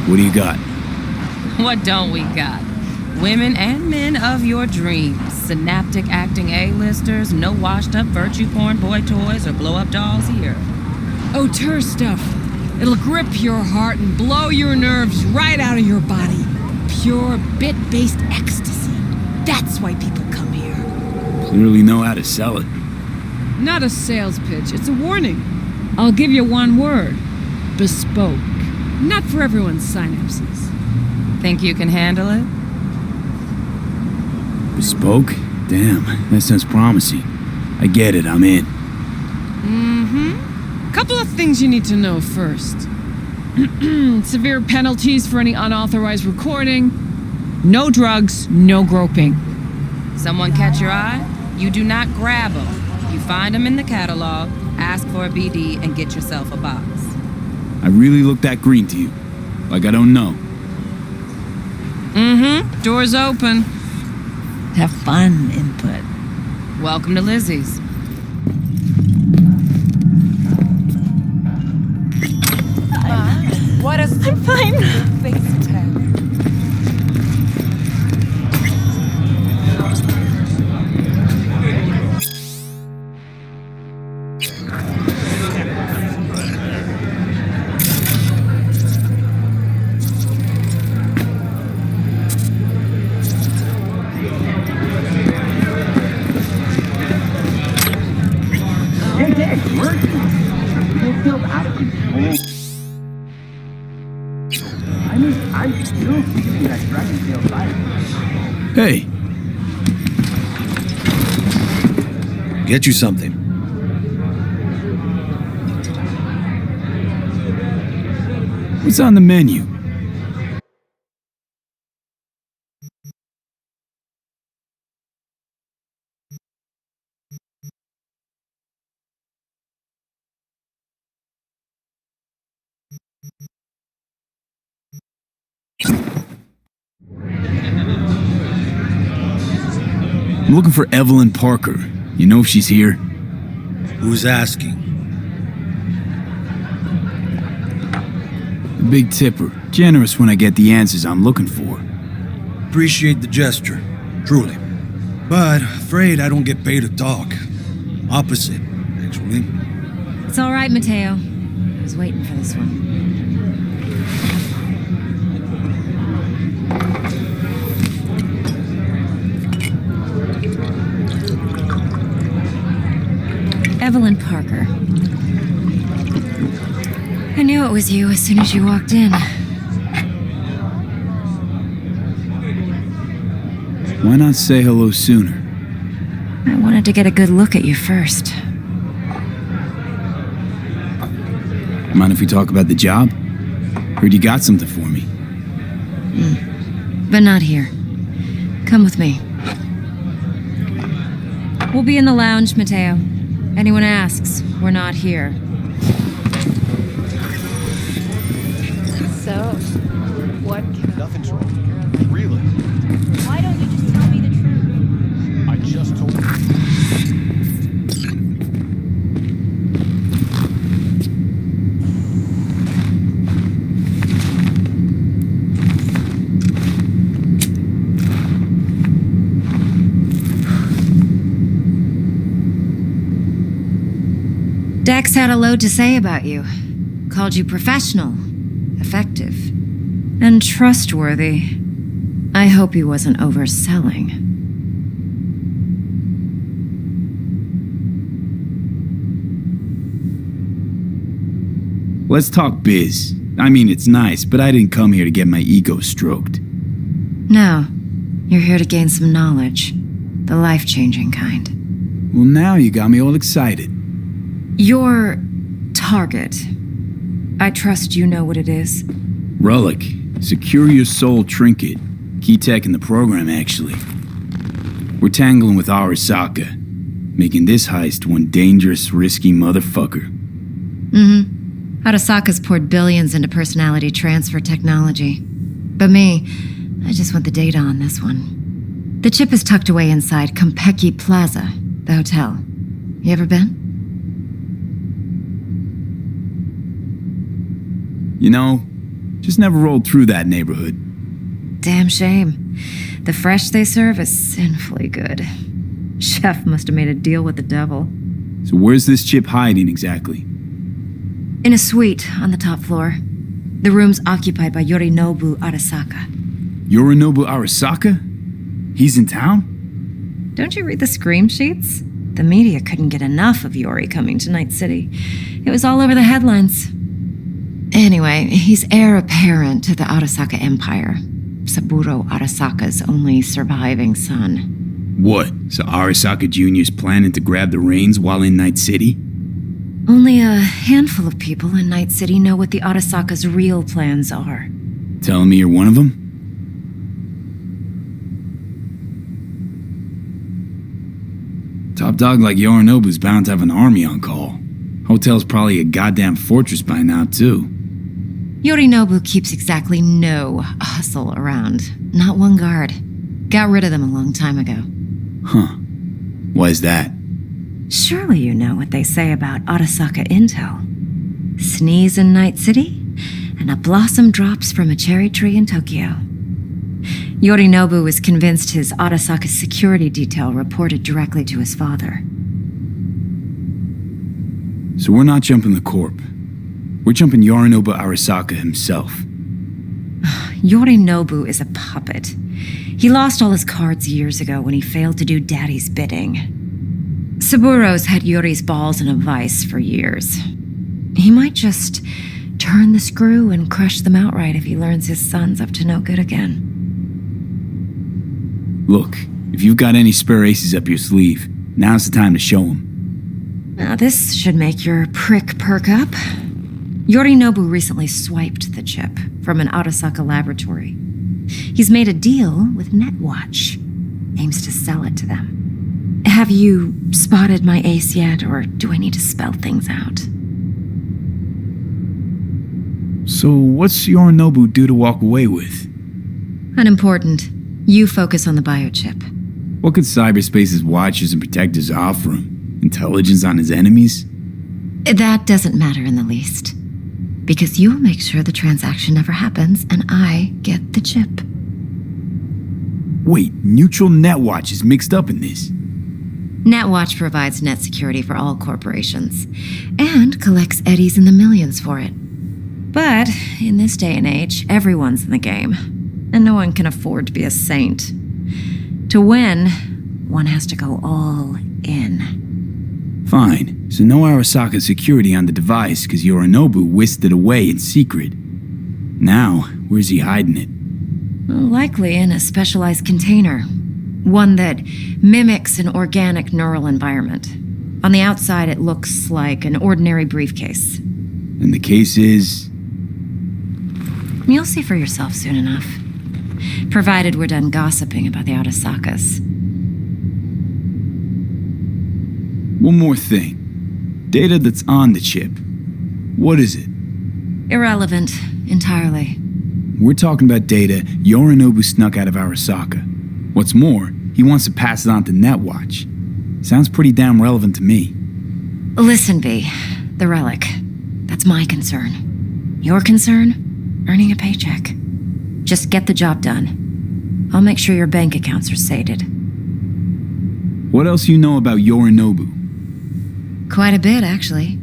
What do you got? What don't we got? Women and men of your dreams. Synaptic acting A-listers, no washed-up virtue porn boy toys or blow-up dolls here. Auteur stuff. It'll grip your heart and blow your nerves right out of your body. Pure bit-based ecstasy. That's why people come here. Clearly know how to sell it. Not a sales pitch, it's a warning. I'll give you one word. Bespoke. Not for everyone's synapses. Think you can handle it? Bespoke? Damn, that sounds promising. I get it, I'm in. Couple of things you need to know first. Severe penalties for any unauthorized recording. No drugs, no groping. Someone catch your eye? You do not grab them. You find them in the catalog, ask for a BD, and get yourself a box. I really look that green to you. Like I don't know. Door's open. Have fun, Input. Welcome to Lizzie's. What a fine face tag. Hey, Get you something. what's on the menu? I'm looking for Evelyn Parker. You know if she's here? Who's asking? The big tipper. Generous when I get the answers I'm looking for. Appreciate the gesture, truly. But afraid I don't get paid to talk. Opposite, actually. It's all right, Mateo. I was waiting for this one. Evelyn Parker. I knew it was you as soon as you walked in. Why not say hello sooner? I wanted Wanted to get a good look at you first. Mind if we talk about the job? Heard you got something for me. But not here. Come with me. We'll be in the lounge, Mateo. Anyone asks, we're not here. So, what can Nothing's wrong. Really? Why don't you just tell me the truth? I just told you. Dex had a load to say about you. Called you professional, effective, and trustworthy. I hope he wasn't overselling. Let's talk biz. I mean, it's nice, but I didn't come here to get my ego stroked. No, you're here to gain some knowledge. The life-changing kind. Well, now you got me all excited. Your target. I trust you know what it is. Relic. Secure your soul trinket. Key tech in the program, actually. We're tangling with Arasaka, making this heist one dangerous, risky motherfucker. Arasaka's poured billions into personality transfer technology. But me, I just want the data on this one. The chip is tucked away inside Kompeki Plaza, the hotel. You ever been? You know, just never rolled through that neighborhood. Damn shame. The fresh they serve is sinfully good. Chef must have made a deal with the devil. So where's this chip hiding exactly? In a suite on the top floor. The room's occupied by Yorinobu Arasaka. Yorinobu Arasaka? He's in town? Don't you read the scream sheets? The media couldn't get enough of Yori coming to Night City. It was all over the headlines. Anyway, he's heir apparent to the Arasaka Empire. Saburo Arasaka's only surviving son. What? So Arasaka Jr.'s planning to grab the reins while in Night City? Only a handful of people in Night City know what the Arasaka's real plans are. Telling me you're one of them? Top dog like Yorinobu's bound to have an army on call. Hotel's probably a goddamn fortress by now, too. Yorinobu keeps exactly no hustle around. Not one guard. Got rid of them a long time ago. Huh. Why is that? Surely you know what they say about Arasaka intel. Sneeze in Night City, and a blossom drops from a cherry tree in Tokyo. Yorinobu was convinced his Arasaka security detail reported directly to his father. So we're not jumping the Corp. We're jumping Yorinobu Arasaka himself. Yorinobu is a puppet. He lost all his cards years ago when he failed to do Daddy's bidding. Saburo's had Yori's balls in a vice for years. He might just turn the screw and crush them outright if he learns his son's up to no good again. Look, if you've got any spare aces up your sleeve, now's the time to show them. Now this should make your prick perk up. Yorinobu recently swiped the chip from an Arasaka laboratory. He's made a deal with Netwatch. Aims to sell it to them. Have you spotted my ace yet, or do I need to spell things out? So what's Yorinobu due to walk away with? Unimportant. You focus on the biochip. What could cyberspace's watchers and protectors offer him? Intelligence on his enemies? That doesn't matter in the least. Because you'll make sure the transaction never happens, and I get the chip. Wait, neutral Netwatch is mixed up in this. Netwatch provides net security for all corporations, and collects eddies in the millions for it. But in this day and age, everyone's in the game, and no one can afford to be a saint. To win, one has to go all in. Fine, so no Arasaka security on the device because Yorinobu whisked it away in secret. Now, where's he hiding it? Likely in a specialized container. One that mimics an organic neural environment. On the outside, it looks like an ordinary briefcase. And the case is? You'll see for yourself soon enough. Provided we're done gossiping about the Arasakas. One more thing. Data that's on the chip. What is it? Irrelevant, entirely. We're talking about data Yorinobu snuck out of Arasaka. What's more, he wants to pass it on to Netwatch. Sounds pretty damn relevant to me. Listen, V. The relic. That's my concern. Your concern? Earning a paycheck. Just get the job done. I'll make sure your bank accounts are sated. What else you know about Yorinobu? Quite a bit, actually.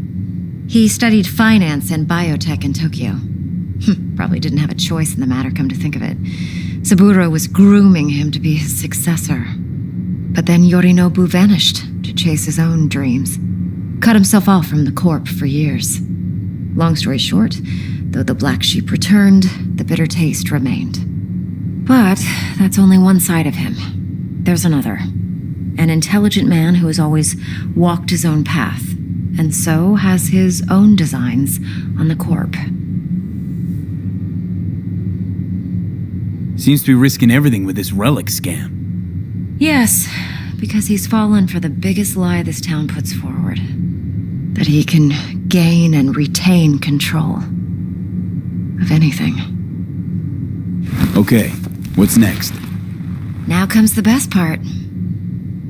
He studied finance and biotech in Tokyo. Probably didn't have a choice in the matter, come to think of it. Saburo was grooming him to be his successor. But then Yorinobu vanished to chase his own dreams. Cut himself off from the Corp for years. Long story short, though the black sheep returned, the bitter taste remained. But that's only one side of him. There's another. An intelligent man who has always walked his own path, and so has his own designs on the Corp. Seems to be risking everything with this relic scam. Yes, because he's fallen for the biggest lie this town puts forward. That he can gain and retain control of anything. Okay, what's next? Now comes the best part.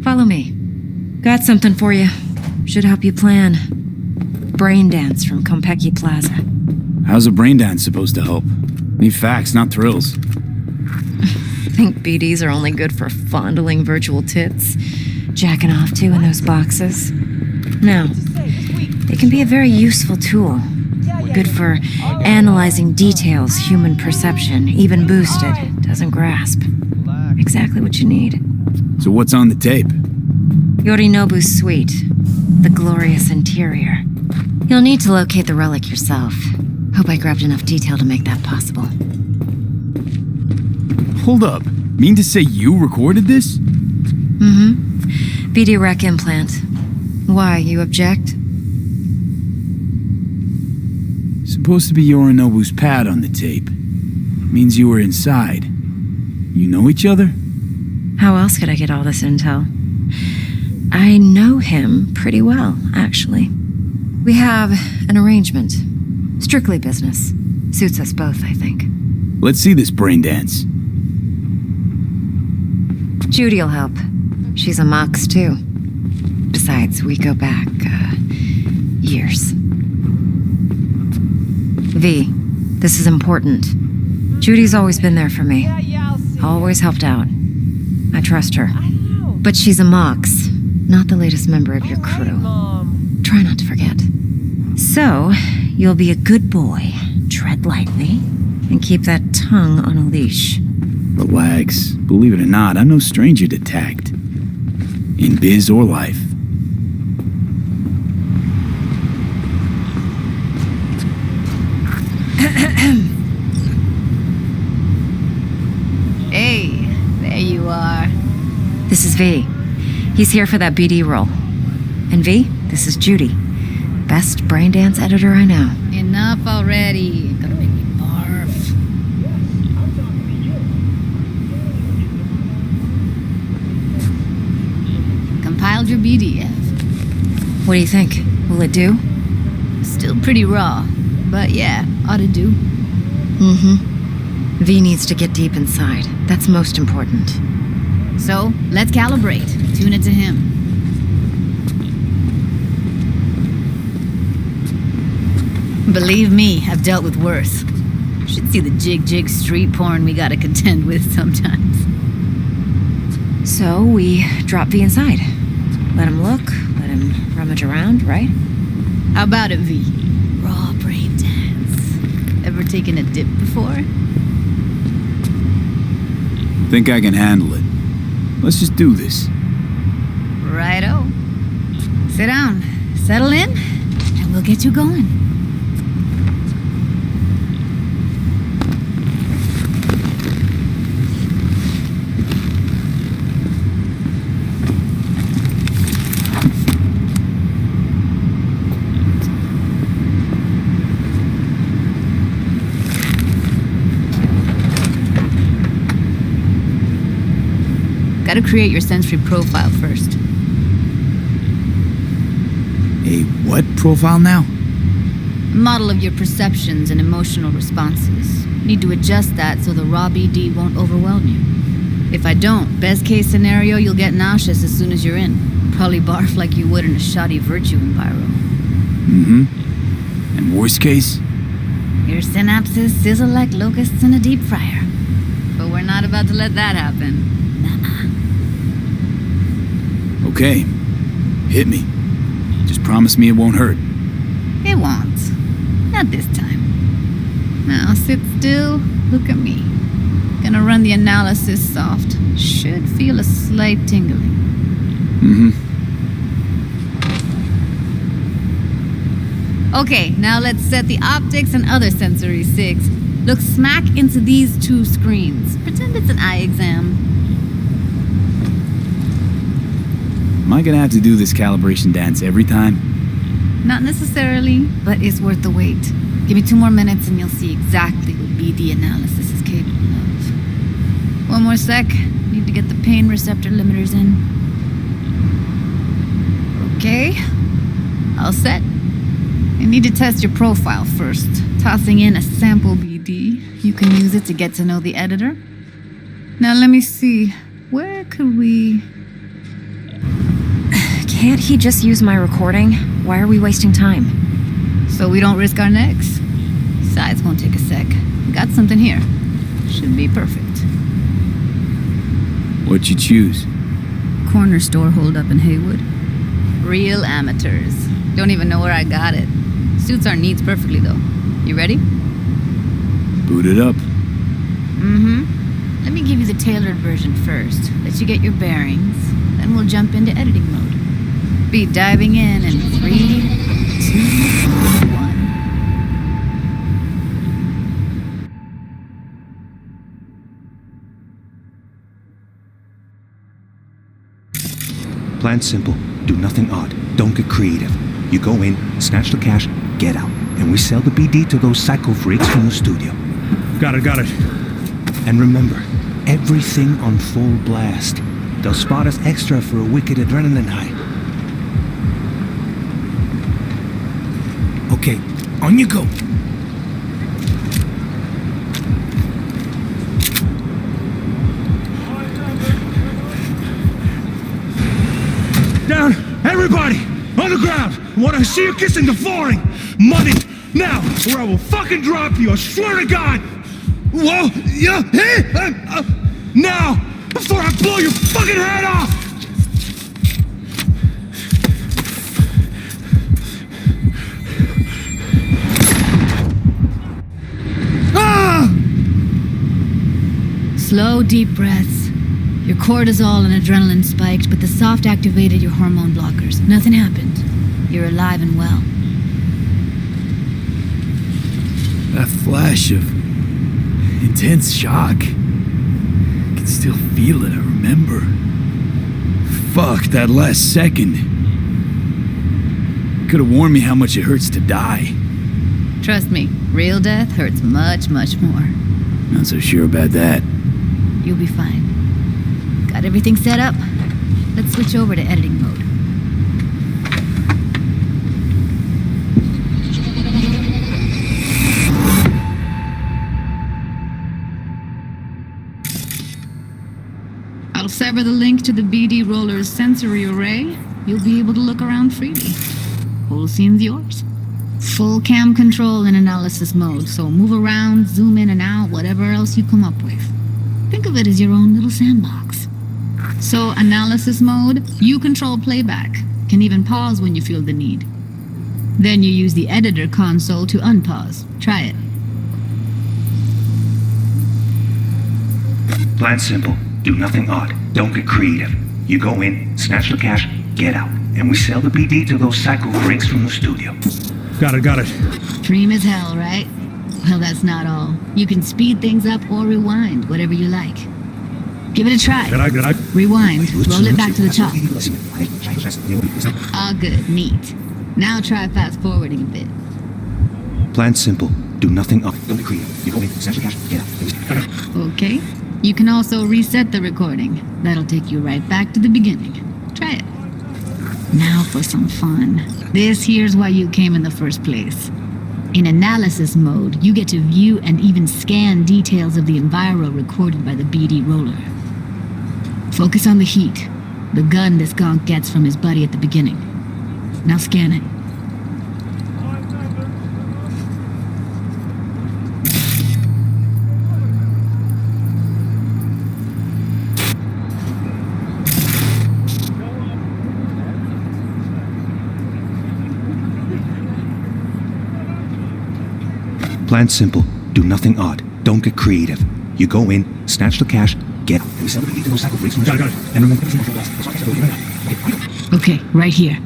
Follow me. Got something for you. Should help you plan. Brain dance from Konpeki Plaza. How's a brain dance supposed to help? Need facts, not thrills. Think BDs are only good for fondling virtual tits? Jacking off to in those boxes? No. They can be a very useful tool. Good for analyzing details human perception, even boosted, doesn't grasp. Exactly what you need. So what's on the tape? Yorinobu's suite. The glorious interior. You'll need to locate the relic yourself. Hope I grabbed enough detail to make that possible. Hold up. Mean to say you recorded this? Mm-hmm. BD rec implant. Why, you object? Supposed to be Yorinobu's pad on the tape. Means you were inside. You know each other? How else could I get all this intel? I know him pretty well, actually. We have an arrangement. Strictly business. Suits us both, I think. Let's see this brain dance. Judy'll help. She's a Mox, too. Besides, we go back, years. V, this is important. Judy's always been there for me. Always helped out. I trust her. But she's a Mox, not the latest member of your crew. Try not to forget. So, you'll be a good boy, tread lightly, and keep that tongue on a leash. Relax. Believe it or not, I'm no stranger to tact. In biz or life. Hey, there you are. This is V. He's here for that BD role. And V, this is Judy. Best brain dance editor I know. Enough already. Gonna make me barf. Compiled your BDF. What do you think? Will it do? Still pretty raw, but yeah, ought to do. Mm-hmm. V needs to get deep inside. That's most important. So, let's calibrate. Tune it to him. Believe me, I've dealt with worse. Should see the jig street porn we gotta contend with sometimes. So, we drop V inside. Let him look, let him rummage around, right? How about it, V? Raw brain dance. Ever taken a dip before? Think I can handle it. Let's just do this. Righto. Sit down, settle in, and we'll get you going. to create your sensory profile first. A what profile now? A model of your perceptions and emotional responses. Need to adjust that so the raw BD won't overwhelm you. If I don't, best case scenario, you'll get nauseous as soon as you're in. Probably barf like you would in a shoddy virtue enviro. Mm-hmm. And worst case? Your synapses sizzle like locusts in a deep fryer. But we're not about to let that happen. Nuh-uh. Okay. Hit me. Just promise me it won't hurt. It won't. Not this time. Now sit still, look at me. Gonna run the analysis soft. Should feel a slight tingling. Mm-hmm. Okay, now let's set the optics and other sensory sigs. Look smack into these two screens. Pretend it's an eye exam. Am I gonna have to do this calibration dance every time? Not necessarily, but it's worth the wait. Give me 2 more minutes and you'll see exactly what BD analysis is capable of. One more sec. Need to get the pain receptor limiters in. Okay. All set. You need to test your profile first. Tossing in a sample BD. You can use it to get to know the editor. Now let me see. Where could we... Can't he just use my recording? Why are we wasting time? So we don't risk our necks. Besides, won't take a sec. Got something here. Should be perfect. What'd you choose? Corner store holdup in Haywood. Real amateurs. Don't even know where I got it. Suits our needs perfectly, though. You ready? Boot it up. Mm-hmm. Let me give you the tailored version first. Let you get your bearings. Then we'll jump into editing mode. Be diving in 3, 2, 1. Plan simple. Do nothing odd. Don't get creative. You go in, snatch the cash, get out. And we sell the BD to those psycho freaks from the studio. Got it. And remember, everything on full blast. They'll spot us extra for a wicked adrenaline high. Okay, on you go. Down, everybody, on the ground. I want to see you kissing the flooring. Money, now, or I will fucking drop you. I swear to God. Whoa, yeah, hey, now, before I blow your fucking head off. Slow, deep breaths. Your cortisol and adrenaline spiked, but the soft activated your hormone blockers. Nothing happened. You're alive and well. That flash of intense shock. I can still feel it, I remember. Fuck, that last second. Could have warned me how much it hurts to die. Trust me, real death hurts much, much more. Not so sure about that. You'll be fine. Got everything set up? Let's switch over to editing mode. I'll sever the link to the BD Roller's sensory array. You'll be able to look around freely. Whole scene's yours. Full cam control in analysis mode, so move around, zoom in and out, whatever else you come up with. Think of it as your own little sandbox. So, analysis mode, you control playback. Can even pause when you feel the need. Then you use the editor console to unpause. Try it. Plan simple. Do nothing odd. Don't get creative. You go in, snatch the cash, get out. And we sell the BD to those psycho freaks from the studio. Got it. Dream as hell, right? Well, that's not all. You can speed things up or rewind, whatever you like. Give it a try. Good I? Rewind. Roll it back to the top. All good. Neat. Now try fast forwarding a bit. Plan simple. Do nothing odd. Don't get creative. You go in, snatch the cash, get out. Okay. You can also reset the recording. That'll take you right back to the beginning. Try it. Now for some fun. This here's why you came in the first place. In analysis mode, you get to view and even scan details of the enviro recorded by the BD roller. Focus on the heat, the gun this gonk gets from his buddy at the beginning. Now scan it. Plan simple. Do nothing odd. Don't get creative. You go in, snatch the cash, get... We sell the BD to those cycle freaks. Got it. And remember... Okay, right here.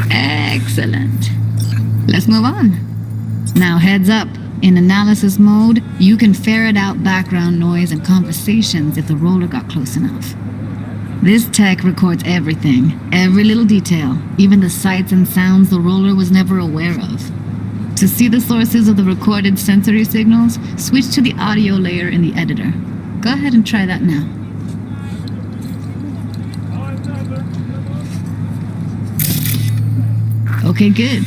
Excellent. Let's move on. Now heads up. In analysis mode, you can ferret out background noise and conversations if the roller got close enough. This tech records everything, every little detail, even the sights and sounds the roller was never aware of. To see the sources of the recorded sensory signals, switch to the audio layer in the editor. Go ahead and try that now. Okay, good.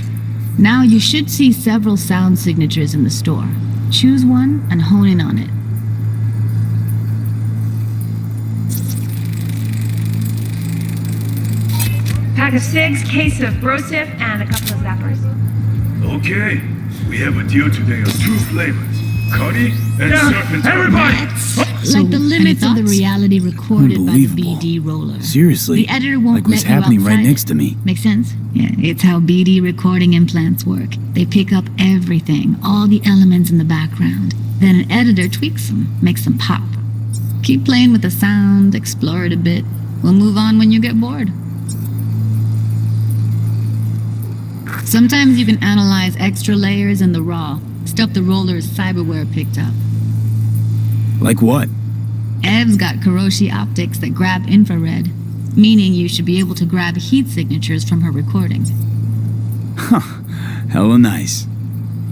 Now you should see several sound signatures in the store. Choose one and hone in on it. Pack of cigs, case of brosif, and a couple of zappers. Okay, we have a deal today of 2 flavors. Cuddy and serpent. Everybody! Like the limits of the reality recorded by the BD roller. Seriously? The editor won't like what's let you happening right outside next it. to me. Make sense? Yeah, it's how BD recording implants work. They pick up everything, all the elements in the background. Then an editor tweaks them, makes them pop. Keep playing with the sound, explore it a bit. We'll move on when you get bored. Sometimes you can analyze extra layers in the raw, stuff the roller's cyberware picked up. Like what? Ev's got Kiroshi optics that grab infrared, meaning you should be able to grab heat signatures from her recording. Huh. Hella nice.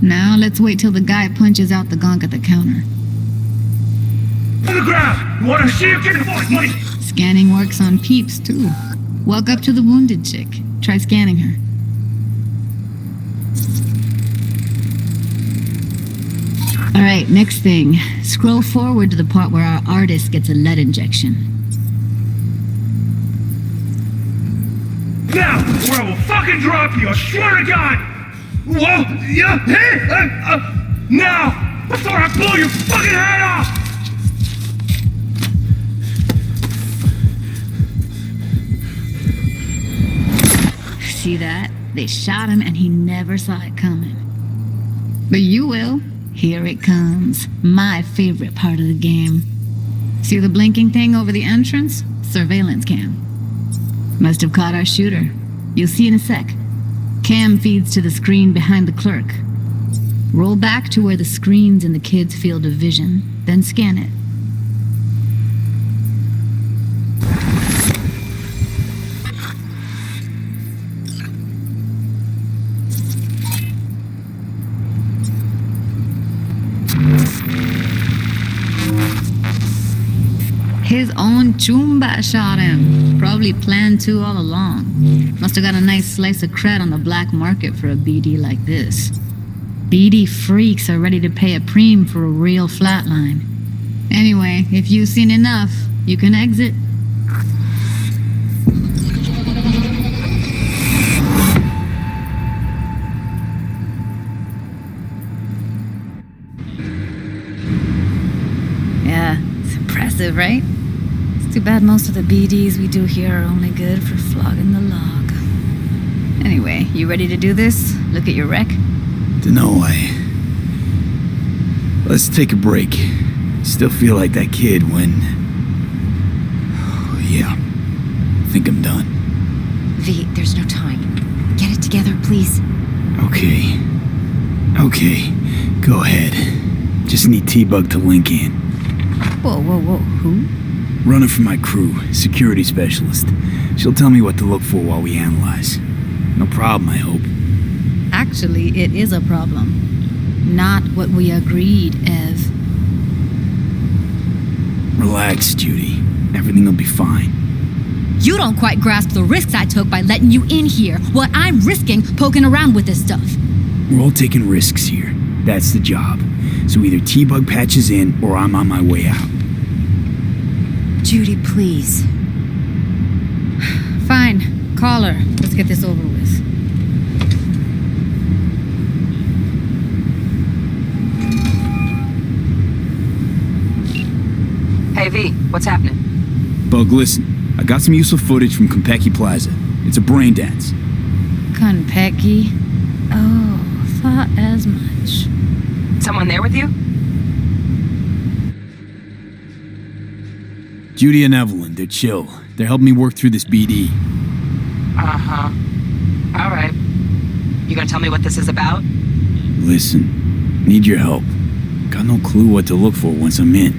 Now let's wait till the guy punches out the gonk at the counter. On the ground! You wanna see him get the voice money? Scanning works on peeps, too. Walk up to the wounded chick. Try scanning her. Alright, next thing. Scroll forward to the part where our artist gets a lead injection. Now, or I will fucking drop you, I swear to God! Whoa, yeah, hey, now, before I blow your fucking head off! See that? They shot him and he never saw it coming. But you will. Here it comes. My favorite part of the game. See the blinking thing over the entrance? Surveillance cam. Must have caught our shooter. You'll see in a sec. Cam feeds to the screen behind the clerk. Roll back to where the screen's in the kid's field of vision, then scan it. His own Chumba shot him. Probably planned to all along. Must have got a nice slice of cred on the black market for a BD like this. BD freaks are ready to pay a preem for a real flatline. Anyway, if you've seen enough, you can exit. Yeah, it's impressive, right? It's too bad most of the BDs we do here are only good for flogging the log. Anyway, you ready to do this? Look at your rec? Dunno, Let's take a break. Still feel like that kid when... Oh, yeah. think I'm done. V, there's no time. Get it together, please. Okay. Okay, go ahead. Just need T-Bug to link in. Whoa, who? Runner for my crew, security specialist. She'll tell me what to look for while we analyze. No problem, I hope. Actually, it is a problem. Not what we agreed, Ev. Relax, Judy. Everything will be fine. You don't quite grasp the risks I took by letting you in here. What I'm risking poking around with this stuff. We're all taking risks here. That's the job. So either T-Bug patches in or I'm on my way out. Judy, please. Fine. Call her. Let's get this over with. Hey, V, what's happening? Bug, listen. I got some useful footage from Konpeki Plaza. It's a brain dance. Konpeki? Oh, thought as much. Someone there with you? Judy and Evelyn, they're chill. They're helping me work through this BD. Uh-huh. All right. You gonna tell me what this is about? Listen, need your help. Got no clue what to look for once I'm in.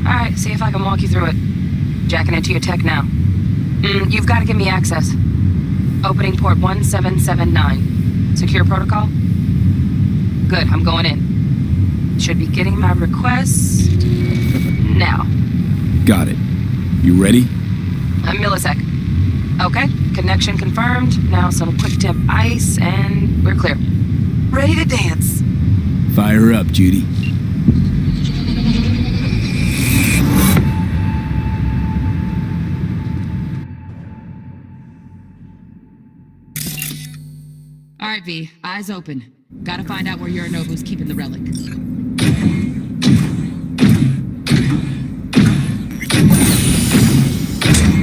All right, see if I can walk you through it. Jacking into your tech now. You've got to give me access. Opening port 1779. Secure protocol? Good, I'm going in. Should be getting my request now. Got it. You ready? A millisec. Okay, connection confirmed. Now some quick tip ice and we're clear. Ready to dance. Fire up, Judy. All right, V, eyes open. Gotta find out where Yorinobu's keeping the relic.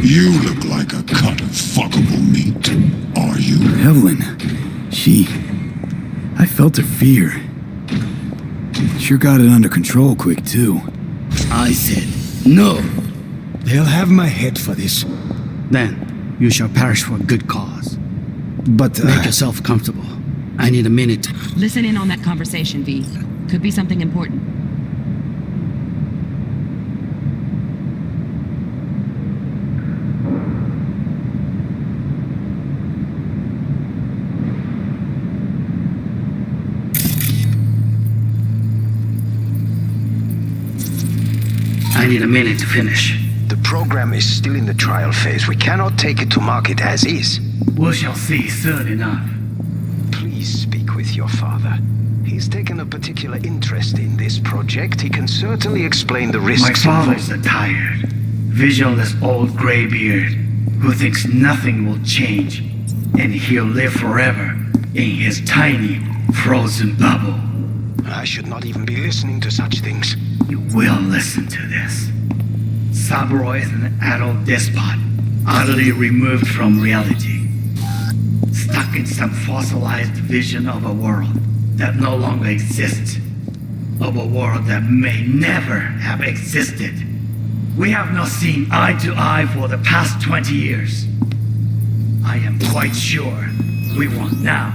You look like a cut of fuckable meat. Are you? Evelyn, I felt her fear. Sure got it under control quick, too. I said, no. They'll have my head for this. Then, you shall perish for a good cause. But make yourself comfortable. I need a minute. Listen in on that conversation, V. Could be something important. I need a minute to finish. The program is still in the trial phase. We cannot take it to market as is. We shall see soon enough. Please speak with your father. He's taken a particular interest in this project. He can certainly explain the risks. My father's a tired, visionless old graybeard who thinks nothing will change, and he'll live forever in his tiny, frozen bubble. I should not even be listening to such things. You will listen to this. Saburo is an adult despot, utterly removed from reality. Stuck in some fossilized vision of a world that no longer exists. Of a world that may never have existed. We have not seen eye to eye for the past 20 years. I am quite sure we won't now.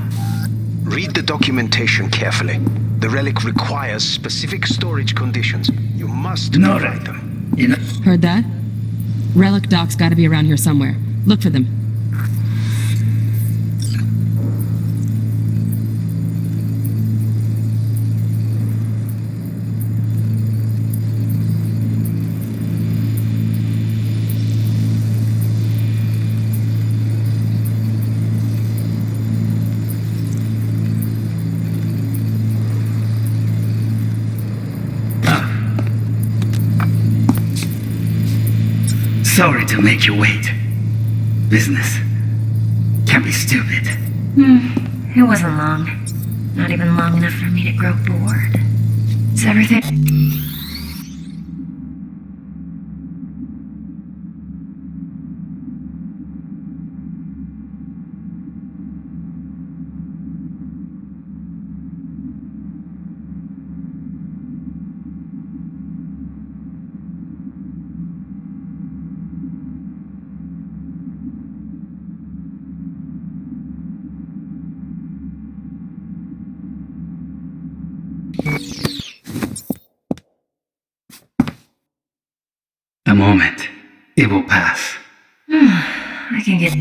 Read the documentation carefully. The relic requires specific storage conditions. You must provide them. Heard that? Relic docs gotta be around here somewhere. Look for them. Sorry to make you wait. Business can be stupid. It wasn't long. Not even long enough for me to grow bored. Is everything... A moment. It will pass. I can get...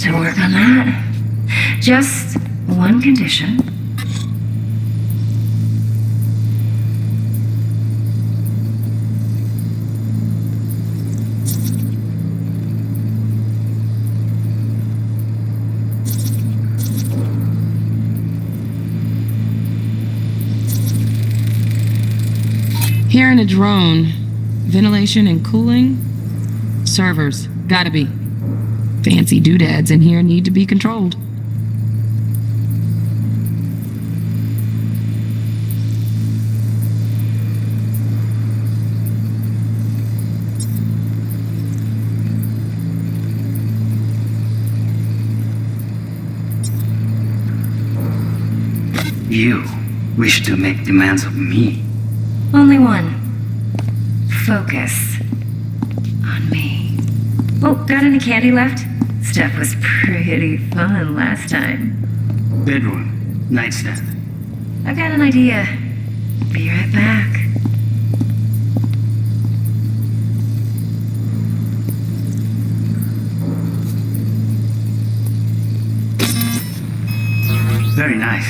to work on that. Just one condition. Here in a drone, ventilation and cooling, servers, gotta be. Fancy doodads in here need to be controlled. You wish to make demands of me. Only one. Focus on me. Oh, got any candy left? Stuff was pretty fun last time. Bedroom, nightstand. I've got an idea. Be right back. Very nice.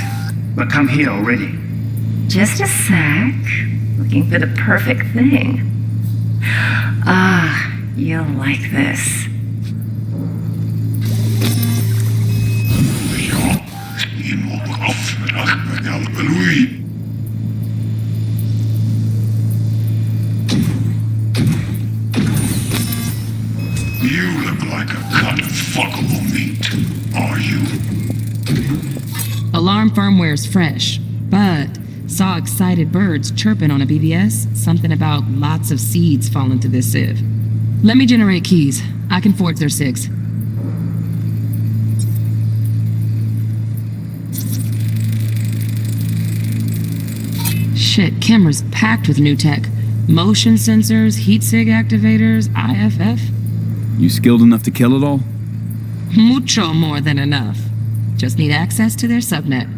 But come here already. Just a sec. Looking for the perfect thing. Ah, you'll like this. You look like a cut of fuckable meat, are you? Alarm firmware's fresh, but saw excited birds chirping on a BBS. Something about lots of seeds falling to this sieve. Let me generate keys. I can forge their SIGs. Shit, camera's packed with new tech. Motion sensors, heat sig activators, IFF. You skilled enough to kill it all? Mucho more than enough. Just need access to their subnet.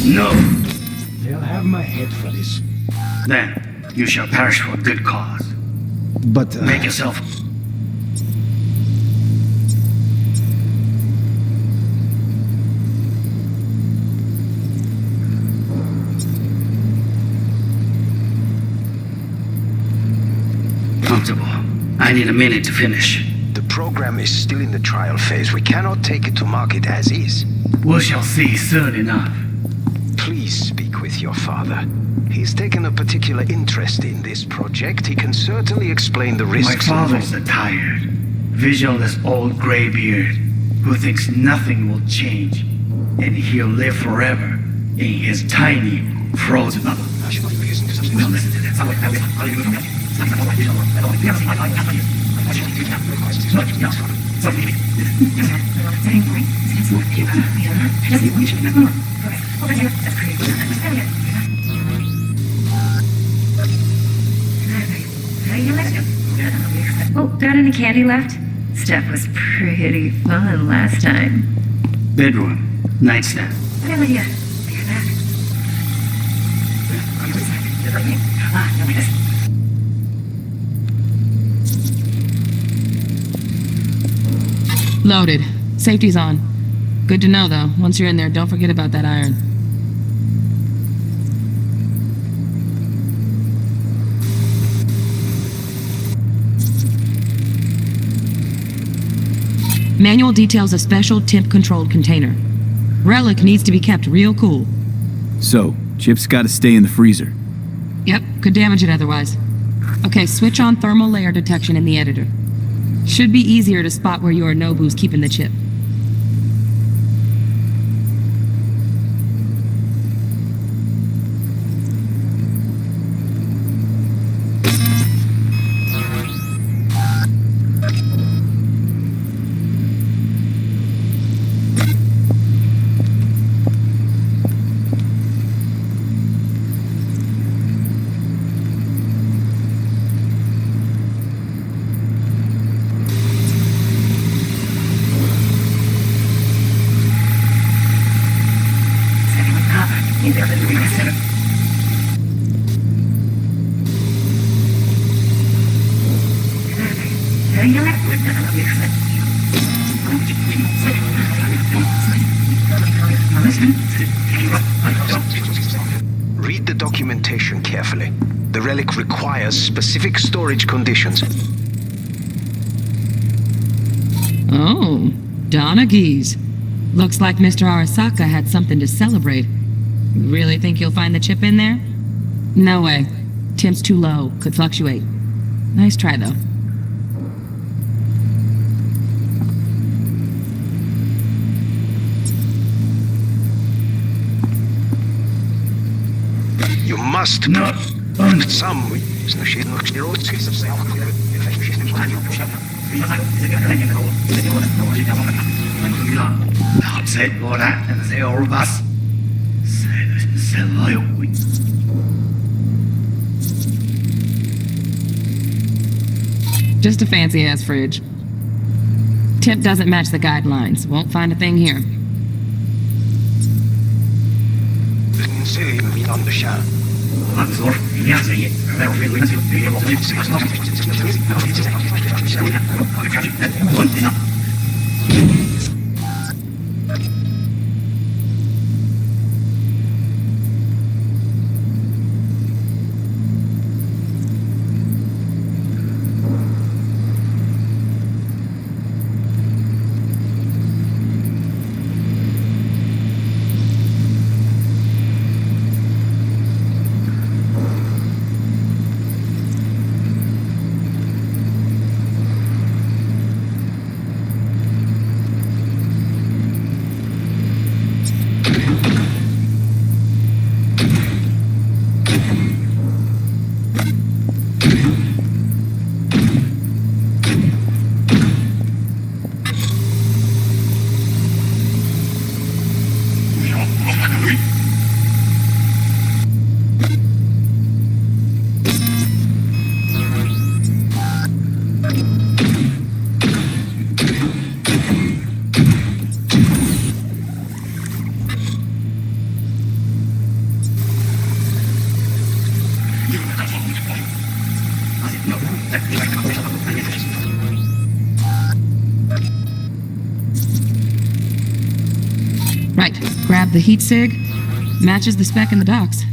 No. They'll have my head for this. Then you shall perish for a good cause. But make yourself. Comfortable. I need a minute to finish. The program is still in the trial phase. We cannot take it to market as is. We shall see soon enough. Please speak with your father. He's taken a particular interest in this project. He can certainly explain the risks. My father's a tired, visionless old graybeard who thinks nothing will change, and he'll live forever in his tiny, frozen bubble. We'll listen to this. Oh, got any candy left? Stuff was pretty fun last time. Bedroom, nightstand. Loaded. Safety's on. Good to know, though. Once you're in there, don't forget about that iron. Manual details a special temp-controlled container. Relic needs to be kept real cool. So, Chip's gotta stay in the freezer. Yep, could damage it otherwise. Okay, switch on thermal layer detection in the editor. Should be easier to spot where Yorinobu's keeping the chip. Read the documentation carefully. The relic requires specific storage conditions. Oh, Donaghy's. Looks like Mr. Arasaka had something to celebrate. Really think you'll find the chip in there? No way. Temp's too low. Could fluctuate. Nice try, though. You must not some Just a fancy-ass fridge. Temp doesn't match the guidelines. Won't find a thing here. Right, grab the heat sig. Matches the spec in the docs.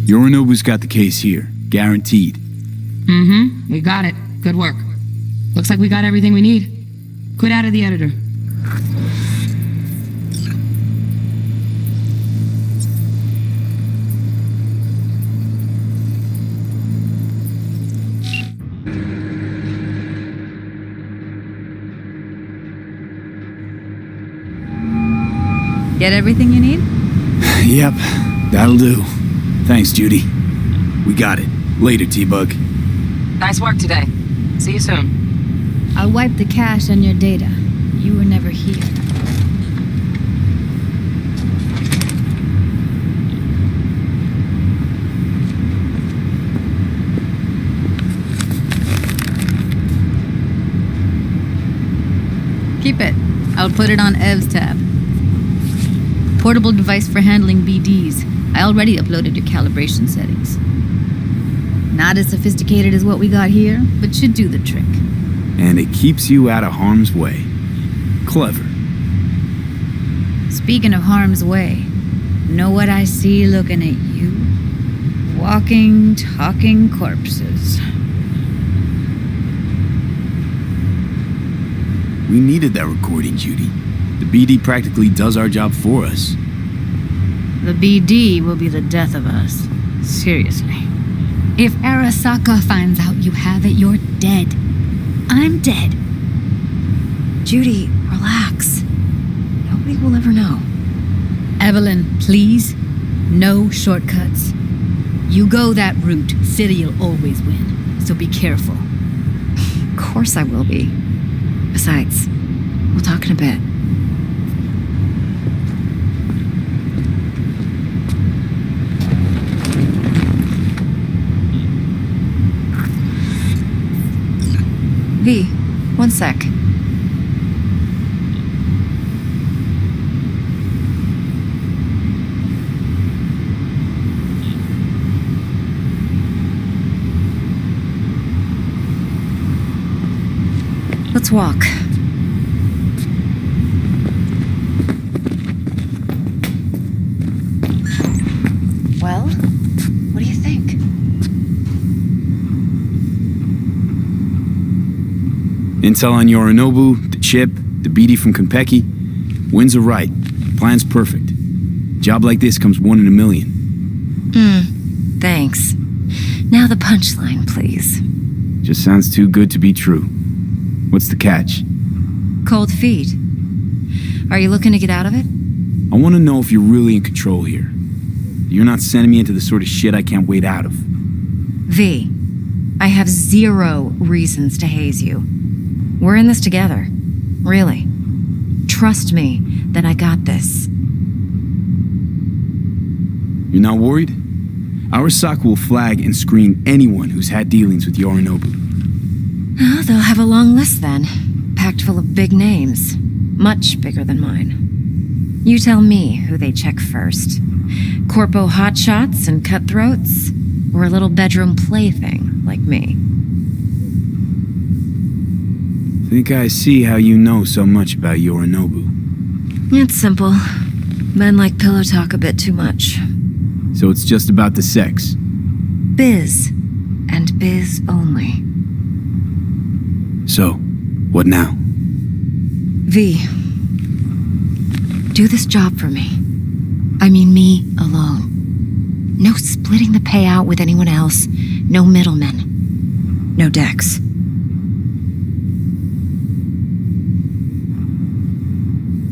Yorinobu's got the case here. Guaranteed. We got it. Good work. Looks like we got everything we need. Quit out of the editor. Get everything you need? Yep, that'll do. Thanks, Judy. We got it. Later, T-Bug. Nice work today. See you soon. I'll wipe the cache on your data. You were never here. Keep it. I'll put it on Ev's tab. Portable device for handling BDs. I already uploaded your calibration settings. Not as sophisticated as what we got here, but should do the trick. And it keeps you out of harm's way. Clever. Speaking of harm's way, know what I see looking at you? Walking, talking corpses. We needed that recording, Judy. The BD practically does our job for us. The BD will be the death of us. Seriously. If Arasaka finds out you have it, you're dead. I'm dead. Judy, relax. Nobody will ever know. Evelyn, please. No shortcuts. You go that route, City'll always win. So be careful. Of course I will be. Besides, we'll talk in a bit. V, one sec. Let's walk. Well, what do you think? Intel on Yorinobu, the chip, the BD from Konpeki. Winds are right. Plan's perfect. Job like this comes 1 in a million. Thanks. Now the punchline, please. Just sounds too good to be true. What's the catch? Cold feet. Are you looking to get out of it? I want to know if you're really in control here. You're not sending me into the sort of shit I can't wait out of. V, I have 0 reasons to haze you. We're in this together. Really. Trust me that I got this. You're not worried? Arasaka will flag and screen anyone who's had dealings with Yorinobu. Oh, they'll have a long list then, packed full of big names, much bigger than mine. You tell me who they check first. Corpo hotshots and cutthroats, or a little bedroom plaything like me? Think I see how you know so much about Yorinobu. It's simple. Men like pillow talk a bit too much. So it's just about the sex. Biz, and biz only. So, what now? V, do this job for me. I mean me alone. No splitting the payout with anyone else. No middlemen. No Dex.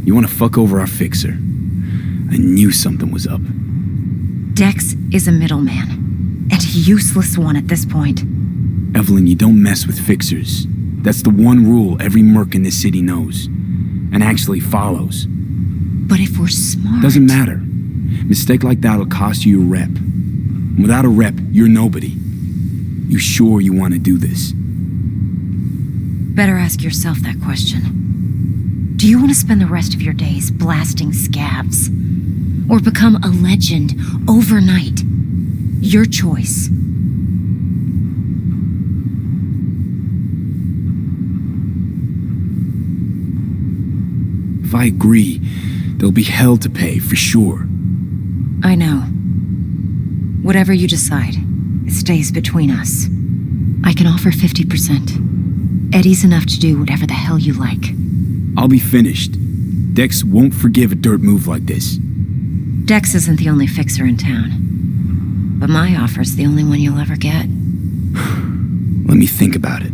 You want to fuck over our fixer? I knew something was up. Dex is a middleman. And a useless one at this point. Evelyn, you don't mess with fixers. That's the one rule every merc in this city knows. And actually follows. But if we're smart... Doesn't matter. Mistake like that'll cost you your rep. Without a rep, you're nobody. You sure you want to do this? Better ask yourself that question. Do you want to spend the rest of your days blasting scavs? Or become a legend overnight? Your choice. If I agree, there'll be hell to pay, for sure. I know. Whatever you decide, it stays between us. I can offer 50%. Eddie's enough to do whatever the hell you like. I'll be finished. Dex won't forgive a dirt move like this. Dex isn't the only fixer in town. But my offer's the only one you'll ever get. Let me think about it.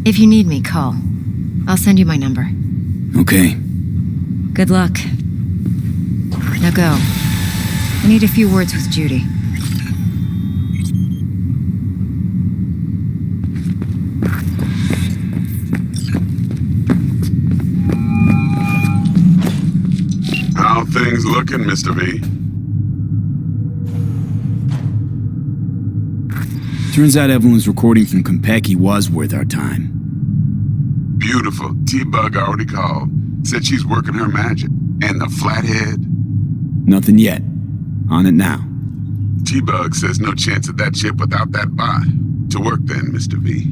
If you need me, call. I'll send you my number. Okay. Good luck. Now go. I need a few words with Judy. things looking, Mr. V? Turns out Evelyn's recording from Konpeki was worth our time. Beautiful. T-Bug already called. Said she's working her magic. And the flathead? Nothing yet. On it now. T-Bug says no chance of that chip without that buy. To work then, Mr. V.